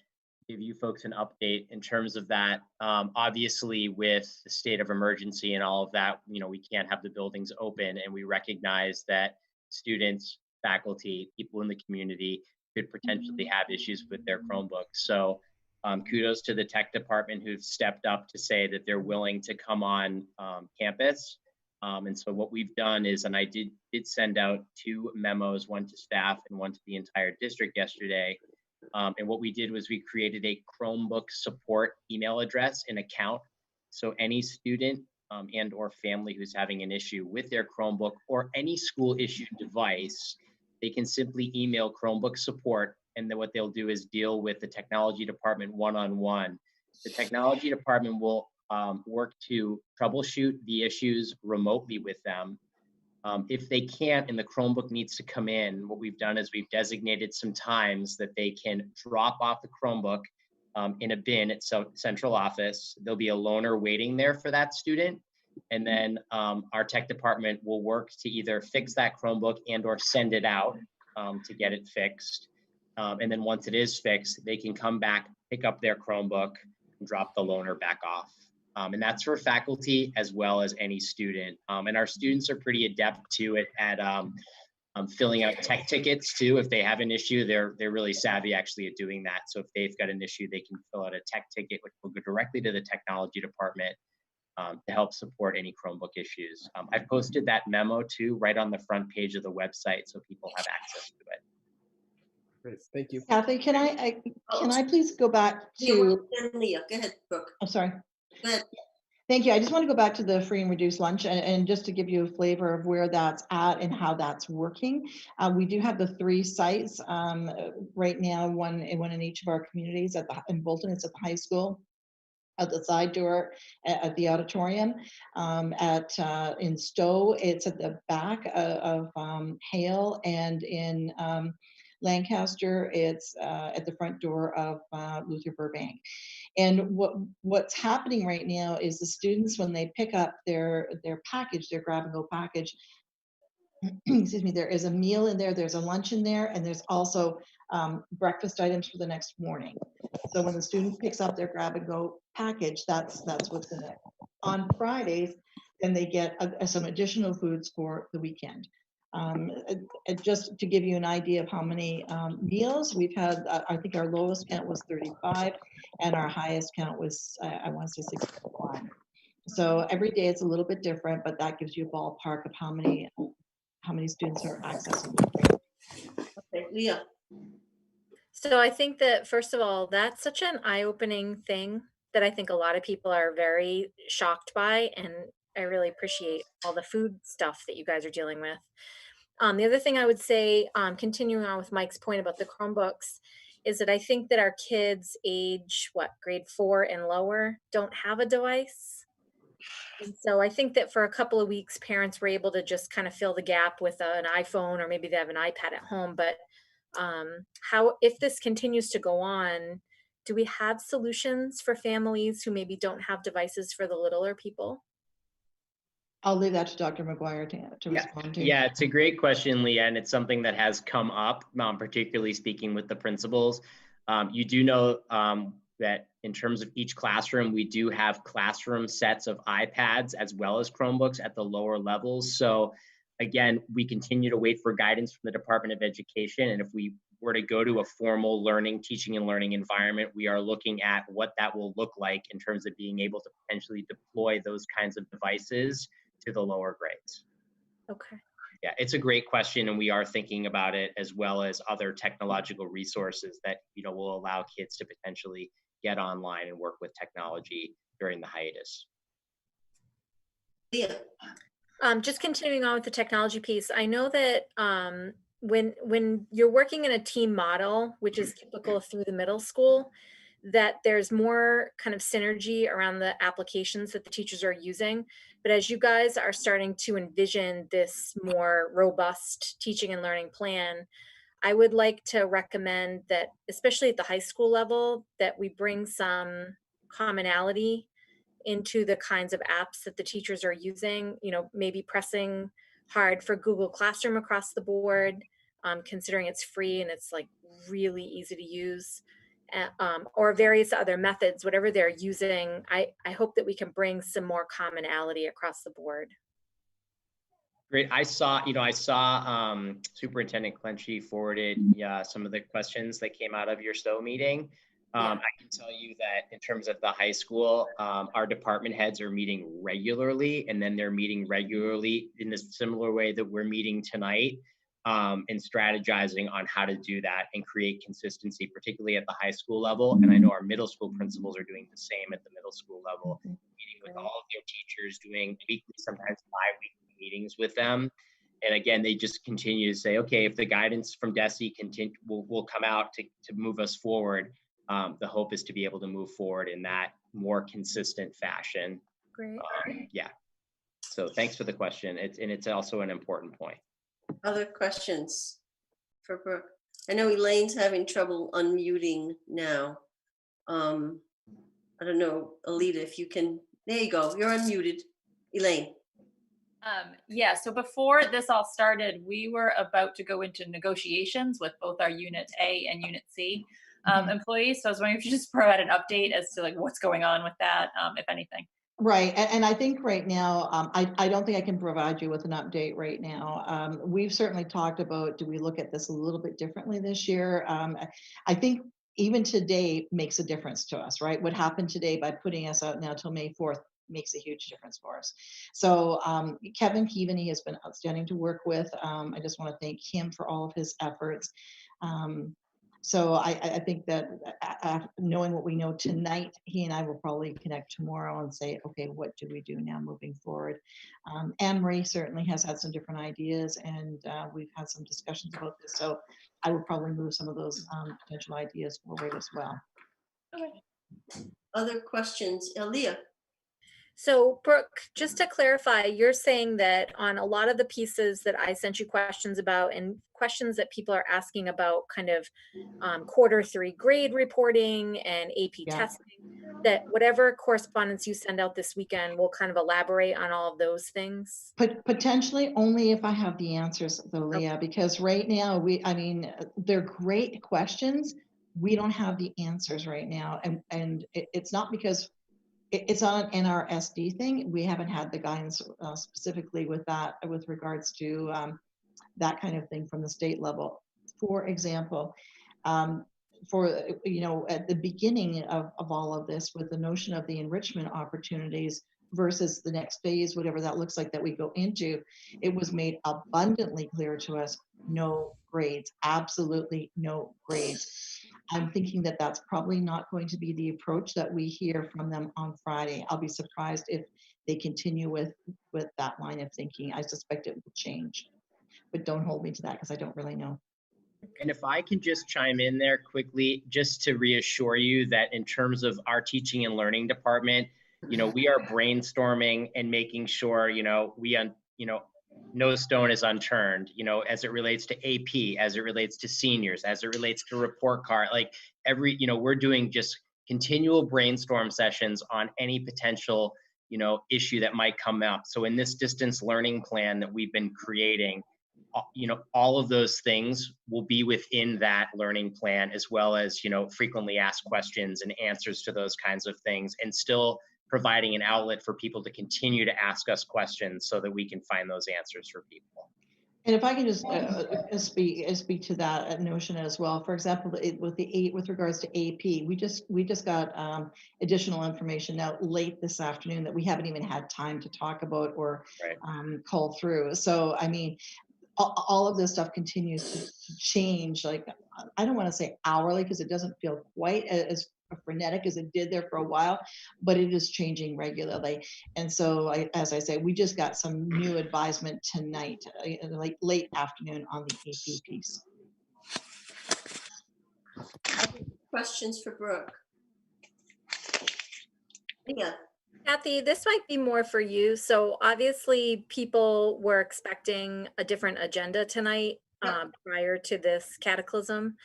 give you folks an update in terms of that. Obviously, with the state of emergency and all of that, we can't have the buildings open, and we recognize that students, faculty, people in the community could potentially have issues with their Chromebooks. So kudos to the tech department who've stepped up to say that they're willing to come on campus. And so what we've done is, and I did send out 2 memos, one to staff and one to the entire district yesterday. And what we did was we created a Chromebook support email address and account. So any student and or family who's having an issue with their Chromebook or any school issued device, they can simply email Chromebook support, and then what they'll do is deal with the technology department one-on-one. The technology department will work to troubleshoot the issues remotely with them. If they can't and the Chromebook needs to come in, what we've done is we've designated some times that they can drop off the Chromebook in a bin at central office. There'll be a loaner waiting there for that student. And then our tech department will work to either fix that Chromebook and or send it out to get it fixed. And then once it is fixed, they can come back, pick up their Chromebook, and drop the loaner back off. And that's for faculty as well as any student. And our students are pretty adept to it at filling out tech tickets too. If they have an issue, they're really savvy actually at doing that. So if they've got an issue, they can fill out a tech ticket, which will go directly to the technology department to help support any Chromebook issues. I've posted that memo too, right on the front page of the website, so people have access to it. Great, thank you. Kathy, can I please go back to Leah. Go ahead, Brooke. I'm sorry. Go ahead. Thank you. I just want to go back to the free and reduced lunch and just to give you a flavor of where that's at and how that's working. We do have the 3 sites right now, one in each of our communities. In Bolton, it's at the high school, at the side door, at the auditorium. In Stow, it's at the back of Hale, and in Lancaster, it's at the front door of Luther Burbank. And what's happening right now is the students, when they pick up their package, their grab and go package, excuse me, there is a meal in there, there's a lunch in there, and there's also breakfast items for the next morning. So when the student picks up their grab and go package, that's what's in it. On Fridays, then they get some additional foods for the weekend. Just to give you an idea of how many meals we've had, I think our lowest count was 35, and our highest count was, I want to say 61. So every day it's a little bit different, but that gives you a ballpark of how many students are accessing it. Okay, Leah. So I think that, first of all, that's such an eye-opening thing that I think a lot of people are very shocked by, and I really appreciate all the food stuff that you guys are dealing with. The other thing I would say, continuing on with Mike's point about the Chromebooks, is that I think that our kids age, grade 4 and lower, don't have a device. And so I think that for a couple of weeks, parents were able to just kind of fill the gap with an iPhone, or maybe they have an iPad at home. But if this continues to go on, do we have solutions for families who maybe don't have devices for the littler people? I'll leave that to Dr. Maguire to respond to. Yeah, it's a great question, Leah, and it's something that has come up, particularly speaking with the principals. You do know that in terms of each classroom, we do have classroom sets of iPads as well as Chromebooks at the lower levels. So again, we continue to wait for guidance from the Department of Education. And if we were to go to a formal teaching and learning environment, we are looking at what that will look like in terms of being able to potentially deploy those kinds of devices to the lower grades. Okay. Yeah, it's a great question, and we are thinking about it, as well as other technological resources that will allow kids to potentially get online and work with technology during the hiatus. Leah. Just continuing on with the technology piece, I know that when you're working in a team model, which is typical through the middle school, that there's more kind of synergy around the applications that the teachers are using. But as you guys are starting to envision this more robust teaching and learning plan, I would like to recommend that, especially at the high school level, that we bring some commonality into the kinds of apps that the teachers are using, maybe pressing hard for Google Classroom across the board, considering it's free and it's like really easy to use. Or various other methods, whatever they're using. I hope that we can bring some more commonality across the board. Great. I saw Superintendent Clenchy forwarded some of the questions that came out of your Stow meeting. I can tell you that in terms of the high school, our department heads are meeting regularly, and then they're meeting regularly in a similar way that we're meeting tonight. And strategizing on how to do that and create consistency, particularly at the high school level. And I know our middle school principals are doing the same at the middle school level, meeting with all of their teachers, doing weekly, sometimes bi-weekly meetings with them. And again, they just continue to say, okay, if the guidance from DESE will come out to move us forward, the hope is to be able to move forward in that more consistent fashion. Great. Yeah. So thanks for the question. It's also an important point. Other questions for Brooke? I know Elaine's having trouble unmuting now. I don't know, Alita, if you can. There you go. You're unmuted, Elaine. Yeah, so before this all started, we were about to go into negotiations with both our Unit A and Unit C employees. So I was wondering if you just provide an update as to what's going on with that, if anything. Right, and I think right now, I don't think I can provide you with an update right now. We've certainly talked about, do we look at this a little bit differently this year? I think even today makes a difference to us, right? What happened today by putting us out now till May 4th makes a huge difference for us. So Kevin Keaveney has been outstanding to work with. I just want to thank him for all of his efforts. So I think that knowing what we know tonight, he and I will probably connect tomorrow and say, okay, what do we do now moving forward? Anne Marie certainly has had some different ideas, and we've had some discussions about this. So I will probably move some of those potential ideas forward as well. Okay. Other questions? Leah? So Brooke, just to clarify, you're saying that on a lot of the pieces that I sent you questions about and questions that people are asking about kind of Q3 grade reporting and AP testing, that whatever correspondence you send out this weekend will kind of elaborate on all of those things? Potentially only if I have the answers though, Leah, because right now they're great questions. We don't have the answers right now. And it's not because it's not an NRSD thing. We haven't had the guidance specifically with that, with regards to that kind of thing from the state level. For example, at the beginning of all of this, with the notion of the enrichment opportunities versus the next phase, whatever that looks like that we go into, it was made abundantly clear to us, no grades, absolutely no grades. I'm thinking that that's probably not going to be the approach that we hear from them on Friday. I'll be surprised if they continue with that line of thinking. I suspect it will change, but don't hold me to that because I don't really know. And if I can just chime in there quickly, just to reassure you that in terms of our teaching and learning department, we are brainstorming and making sure, no stone is unturned, as it relates to AP, as it relates to seniors, as it relates to report card, like we're doing just continual brainstorm sessions on any potential, issue that might come up. So in this distance learning plan that we've been creating, all of those things will be within that learning plan, as well as, frequently asked questions and answers to those kinds of things, and still providing an outlet for people to continue to ask us questions so that we can find those answers for people. And if I can just speak to that notion as well. For example, with regards to AP, we just got additional information out late this afternoon that we haven't even had time to talk about or call through. So I mean, all of this stuff continues to change. Like, I don't want to say hourly because it doesn't feel quite as frenetic as it did there for a while, but it is changing regularly. And so, as I say, we just got some new advisement tonight, like late afternoon, on the AP piece. Questions for Brooke? Yeah. Kathy, this might be more for you. So obviously people were expecting a different agenda tonight prior to this cataclysm.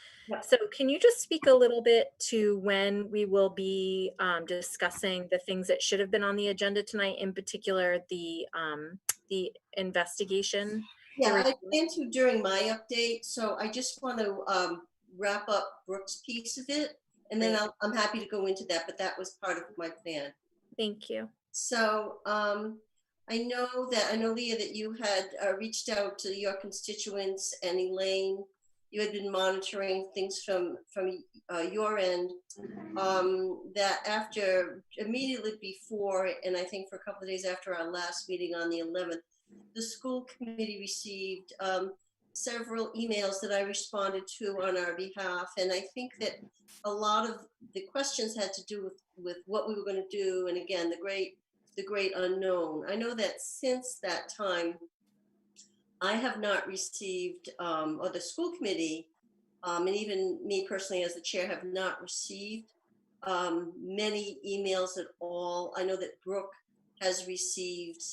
So can you just speak a little bit to when we will be discussing the things that should have been on the agenda tonight, in particular the investigation? Yeah, I plan to during my update. So I just want to wrap up Brooke's piece of it, and then I'm happy to go into that, but that was part of my plan. Thank you. So I know, Leah, that you had reached out to your constituents, and Elaine, you had been monitoring things from your end, that immediately before, and I think for a couple of days after our last meeting on the 11th, the school committee received several emails that I responded to on our behalf. And I think that a lot of the questions had to do with what we were going to do. And again, the great unknown. I know that since that time, I have not received, or the school committee, and even me personally as the chair, have not received many emails at all. I know that Brooke has received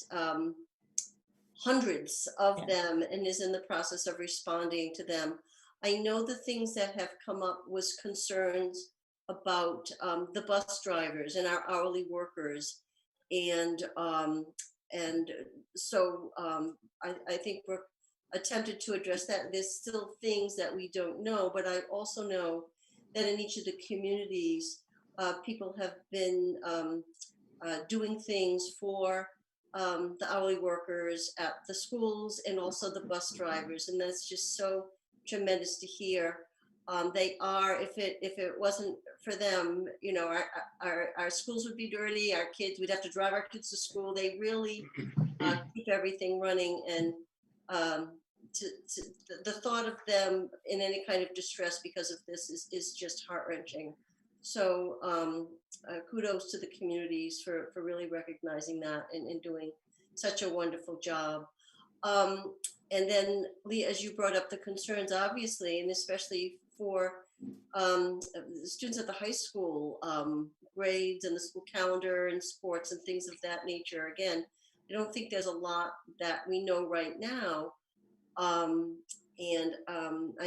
hundreds of them and is in the process of responding to them. I know the things that have come up was concerns about the bus drivers and our hourly workers. And so I think Brooke attempted to address that. There's still things that we don't know, but I also know that in each of the communities, people have been doing things for the hourly workers at the schools and also the bus drivers. And that's just so tremendous to hear. They are, if it wasn't for them, our schools would be dirty, our kids, we'd have to drive our kids to school. They really keep everything running. And the thought of them in any kind of distress because of this is just heart-wrenching. So kudos to the communities for really recognizing that and doing such a wonderful job. And then, Leah, as you brought up the concerns, obviously, and especially for the students at the high school, grades and the school calendar and sports and things of that nature. Again, I don't think there's a lot that we know right now. I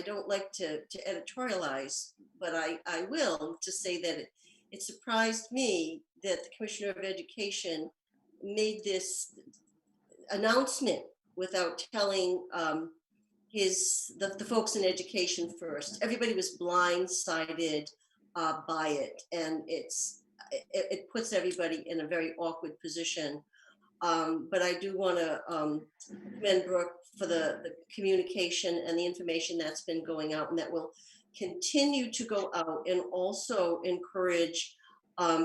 don't like to editorialize, but I will to say that it surprised me that the Commissioner of Education made this announcement without telling the folks in education first. Everybody was blindsided by it, and it puts everybody in a very awkward position. But I do want to commend Brooke for the communication and the information that's been going out, and that will continue to go out, and also encourage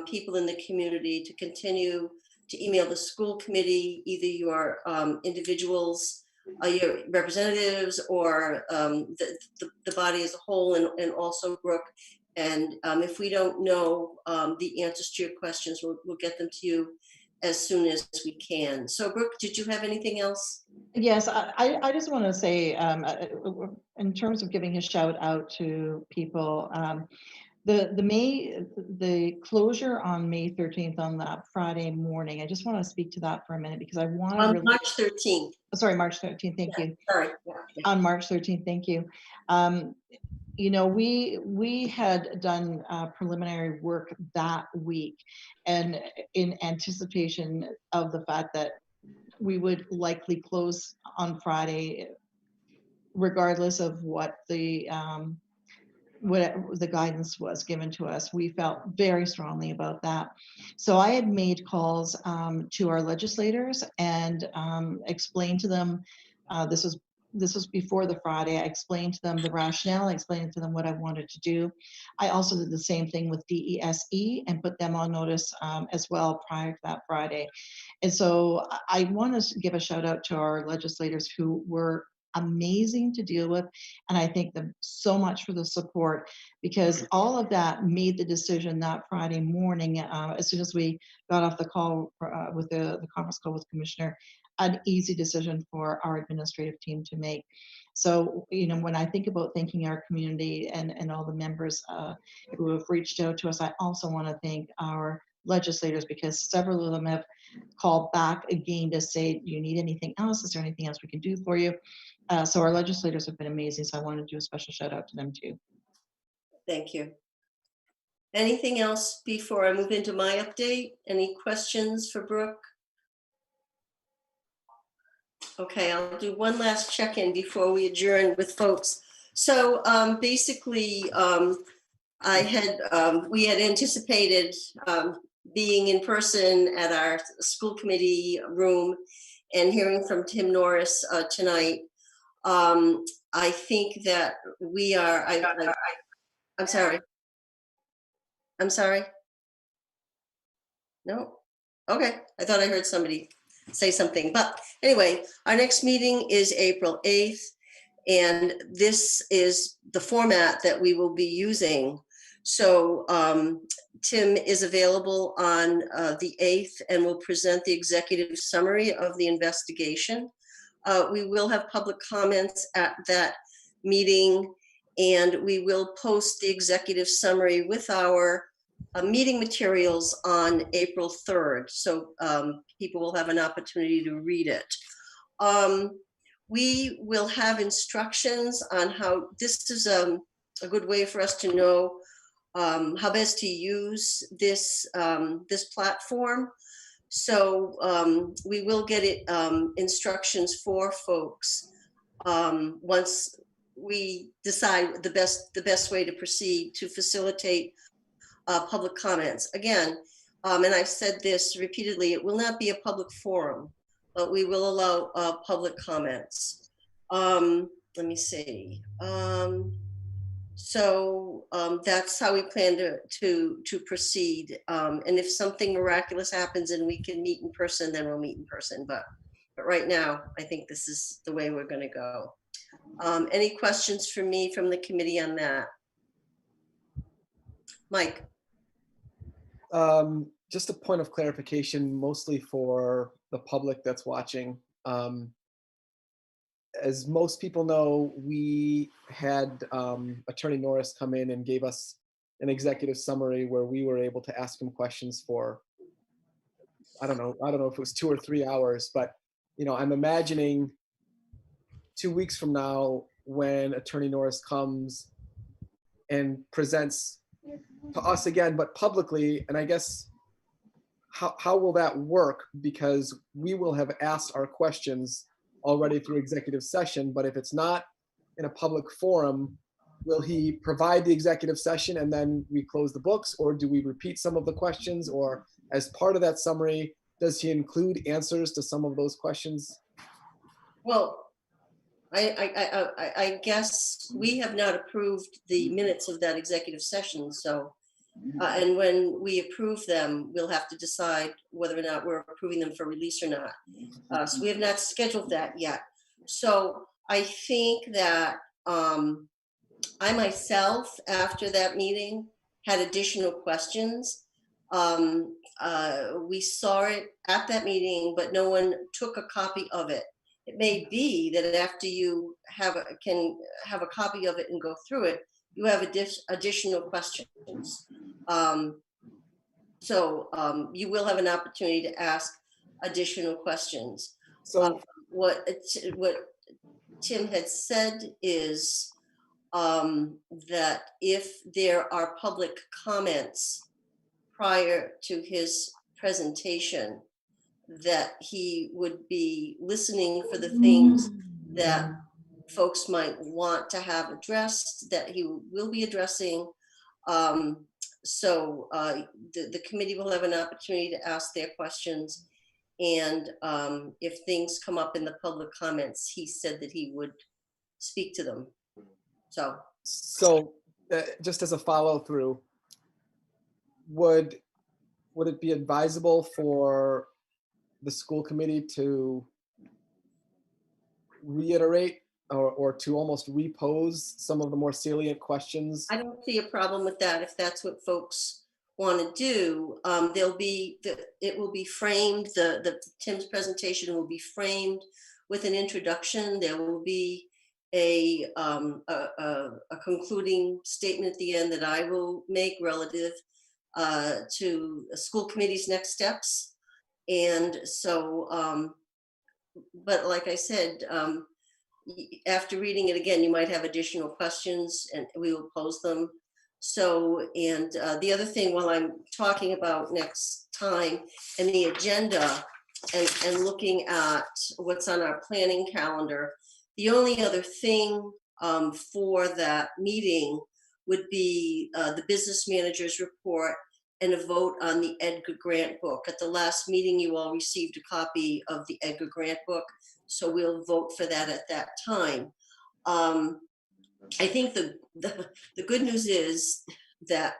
people in the community to continue to email the school committee, either your individuals, your representatives, or the body as a whole, and also Brooke. And if we don't know the answers to your questions, we'll get them to you as soon as we can. So Brooke, did you have anything else? Yes, I just want to say, in terms of giving a shout out to people, the closure on May 13th on that Friday morning, I just want to speak to that for a minute because I want to on March 13th. Sorry, March 13th. Thank you. Sorry. On March 13th. Thank you. You know, we had done preliminary work that week, and in anticipation of the fact that we would likely close on Friday, regardless of what the guidance was given to us. We felt very strongly about that. So I had made calls to our legislators and explained to them, this was before the Friday. I explained to them the rationale. I explained to them what I wanted to do. I also did the same thing with DESE and put them on notice as well prior to that Friday. And so I want to give a shout out to our legislators who were amazing to deal with, and I thank them so much for the support, because all of that made the decision that Friday morning, as soon as we got off the call with the conference call with Commissioner, an easy decision for our administrative team to make. So, you know, when I think about thanking our community and all the members who have reached out to us, I also want to thank our legislators, because several of them have called back again to say, do you need anything else? Is there anything else we can do for you? So our legislators have been amazing. So I want to do a special shout out to them too. Thank you. Anything else before I move into my update? Any questions for Brooke? Okay, I'll do one last check-in before we adjourn with folks. So basically, we had anticipated being in person at our school committee room and hearing from Tim Norris tonight. I think that we are, I'm sorry. I'm sorry. No? Okay, I thought I heard somebody say something, but anyway, our next meeting is April 8th, and this is the format that we will be using. So Tim is available on the 8th and will present the executive summary of the investigation. We will have public comments at that meeting, and we will post the executive summary with our meeting materials on April 3rd. So people will have an opportunity to read it. We will have instructions on how, this is a good way for us to know how best to use this, this platform. So we will get it instructions for folks once we decide the best way to proceed to facilitate public comments. Again, and I've said this repeatedly, it will not be a public forum, but we will allow public comments. Let me see. So that's how we plan to proceed. And if something miraculous happens and we can meet in person, then we'll meet in person. But But right now, I think this is the way we're going to go. Any questions for me from the committee on that? Mike? Just a point of clarification, mostly for the public that's watching. As most people know, we had Attorney Norris come in and gave us an executive summary where we were able to ask him questions for, I don't know if it was 2 or 3 hours, but I'm imagining 2 weeks from now when Attorney Norris comes and presents to us again, but publicly, and I guess how will that work? Because we will have asked our questions already through executive session, but if it's not in a public forum, will he provide the executive session and then we close the books, or do we repeat some of the questions, or as part of that summary, does he include answers to some of those questions? Well, I guess we have not approved the minutes of that executive session, so, and when we approve them, we'll have to decide whether or not we're approving them for release or not. So we have not scheduled that yet. So I think that I myself, after that meeting, had additional questions. We saw it at that meeting, but no one took a copy of it. It may be that after you can have a copy of it and go through it, you have additional questions. So you will have an opportunity to ask additional questions. So what Tim had said is that if there are public comments prior to his presentation, that he would be listening for the things that folks might want to have addressed, that he will be addressing. So the committee will have an opportunity to ask their questions. And if things come up in the public comments, he said that he would speak to them. So just as a follow through, would it be advisable for the school committee to reiterate or to almost repose some of the more salient questions? I don't see a problem with that if that's what folks want to do. It will be framed. Tim's presentation will be framed with an introduction. There will be a concluding statement at the end that I will make relative to the school committee's next steps. And so, but like I said, after reading it again, you might have additional questions and we will pose them. So, and the other thing while I'm talking about next time and the agenda and looking at what's on our planning calendar, the only other thing for that meeting would be the business manager's report and a vote on the Edgar Grant book. At the last meeting, you all received a copy of the Edgar Grant book, so we'll vote for that at that time. I think the good news is that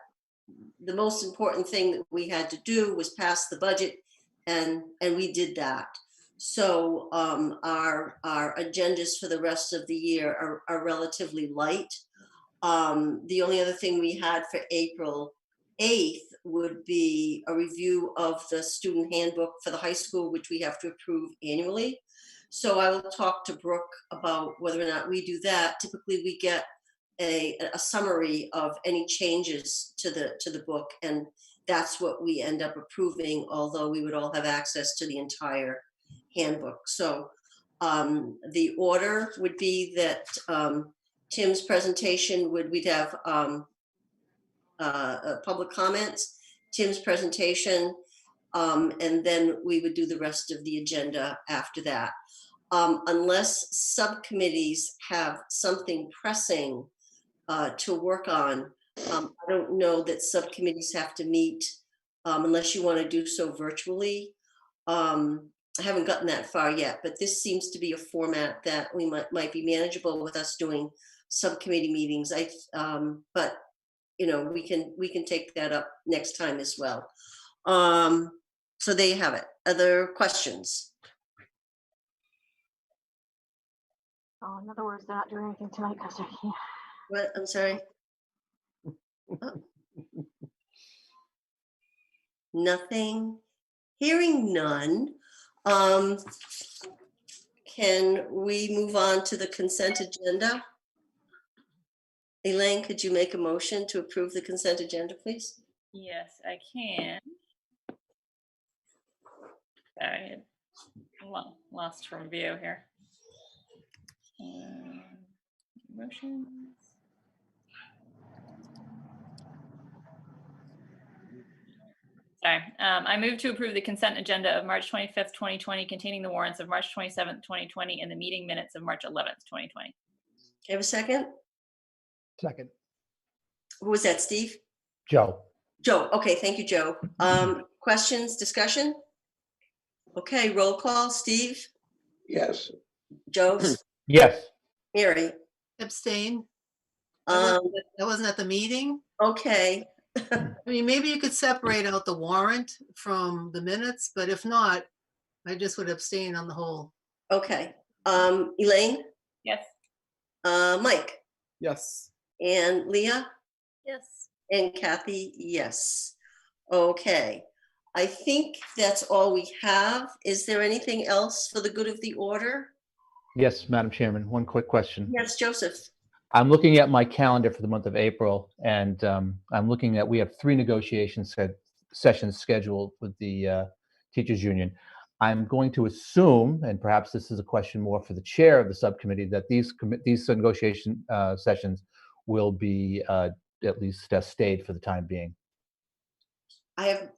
the most important thing that we had to do was pass the budget, and we did that. So our agendas for the rest of the year are relatively light. The only other thing we had for April 8th would be a review of the student handbook for the high school, which we have to approve annually. So I will talk to Brooke about whether or not we do that. Typically we get a summary of any changes to the book, and that's what we end up approving, although we would all have access to the entire handbook. So the order would be that Tim's presentation we'd have public comments, Tim's presentation, and then we would do the rest of the agenda after that. Unless subcommittees have something pressing to work on, I don't know that subcommittees have to meet unless you want to do so virtually. I haven't gotten that far yet, but this seems to be a format that we might be manageable with us doing subcommittee meetings. But you know, we can take that up next time as well. So there you have it. Other questions? Oh, in other words, they're not doing anything tonight because they're here. What? I'm sorry. Nothing. Hearing none. Can we move on to the consent agenda? Elaine, could you make a motion to approve the consent agenda, please? Yes, I can. Sorry, lost from view here. Motions. Sorry, I move to approve the consent agenda of March 25th, 2020, containing the warrants of March 27th, 2020, and the meeting minutes of March 11th, 2020. Have a second? Second. Who was that, Steve? Joe. Joe. Okay, thank you, Joe. Questions, discussion? Okay, roll call. Steve? Yes. Joe? Yes. Mary? Abstain. Um, That wasn't at the meeting. okay. I mean, maybe you could separate out the warrant from the minutes, but if not, I just would abstain on the whole. Okay. Elaine? Yes. Mike? Yes. And Leah? Yes. And Kathy, yes. Okay. I think that's all we have. Is there anything else for the good of the order? Yes, Madam Chairman, one quick question. Yes, Joseph. I'm looking at my calendar for the month of April, and I'm looking at, we have 3 negotiation sessions scheduled with the teachers union. I'm going to assume, and perhaps this is a question more for the chair of the subcommittee, that these negotiation sessions will be at least stayed for the time being. I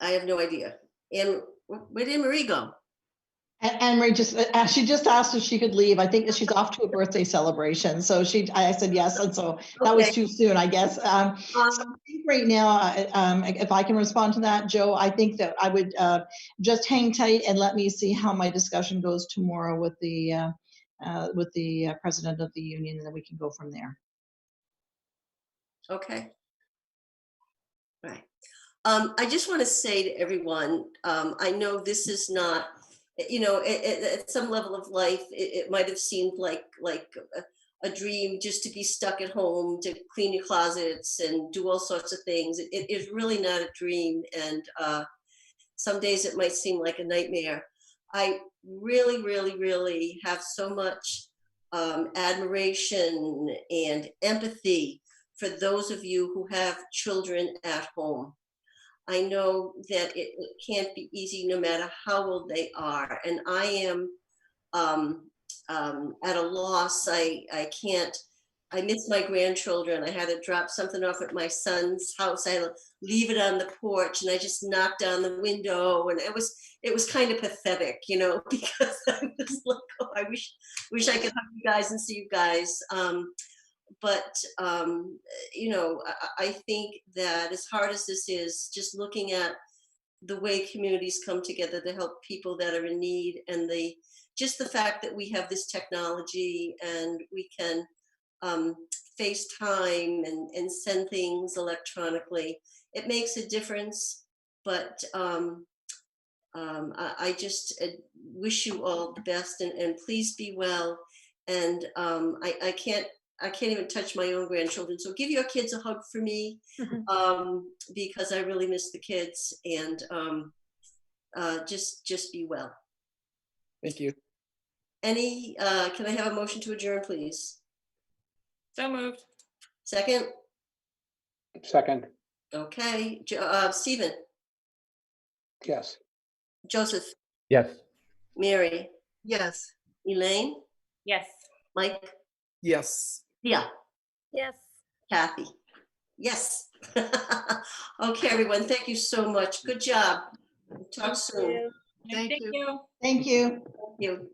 have no idea. And where did Marie go? And Marie she just asked if she could leave. I think that she's off to a birthday celebration. So I said yes, and so that was too soon, I guess. So I think right now, if I can respond to that, Joe, I think that I would just hang tight and let me see how my discussion goes tomorrow with the president of the union, and then we can go from there. Okay. Right. I just want to say to everyone, I know this is not, at some level of life, it might have seemed like a dream just to be stuck at home, to clean your closets and do all sorts of things. It is really not a dream. And some days it might seem like a nightmare. I really, really, really have so much admiration and empathy for those of you who have children at home. I know that it can't be easy no matter how old they are. And I am at a loss. I miss my grandchildren. I had to drop something off at my son's house. I had to leave it on the porch, and I just knocked on the window, and it was kind of pathetic, because I was like, oh, I wish I could hug you guys and see you guys. But I think that as hard as this is, just looking at the way communities come together to help people that are in need, and just the fact that we have this technology and we can FaceTime and send things electronically, it makes a difference. But I just wish you all the best, and please be well. And I can't even touch my own grandchildren. So give your kids a hug for me, because I really miss the kids, and just be well. Thank you. Can I have a motion to adjourn, please? So moved. Second? Second. Okay. Stephen? Yes. Joseph? Yes. Mary? Yes. Elaine? Yes. Mike? Yes. Yeah. Yes. Kathy? Yes. Okay, everyone. Thank you so much. Good job. Talk soon. Thank you. Thank you. Thank you. Thank you.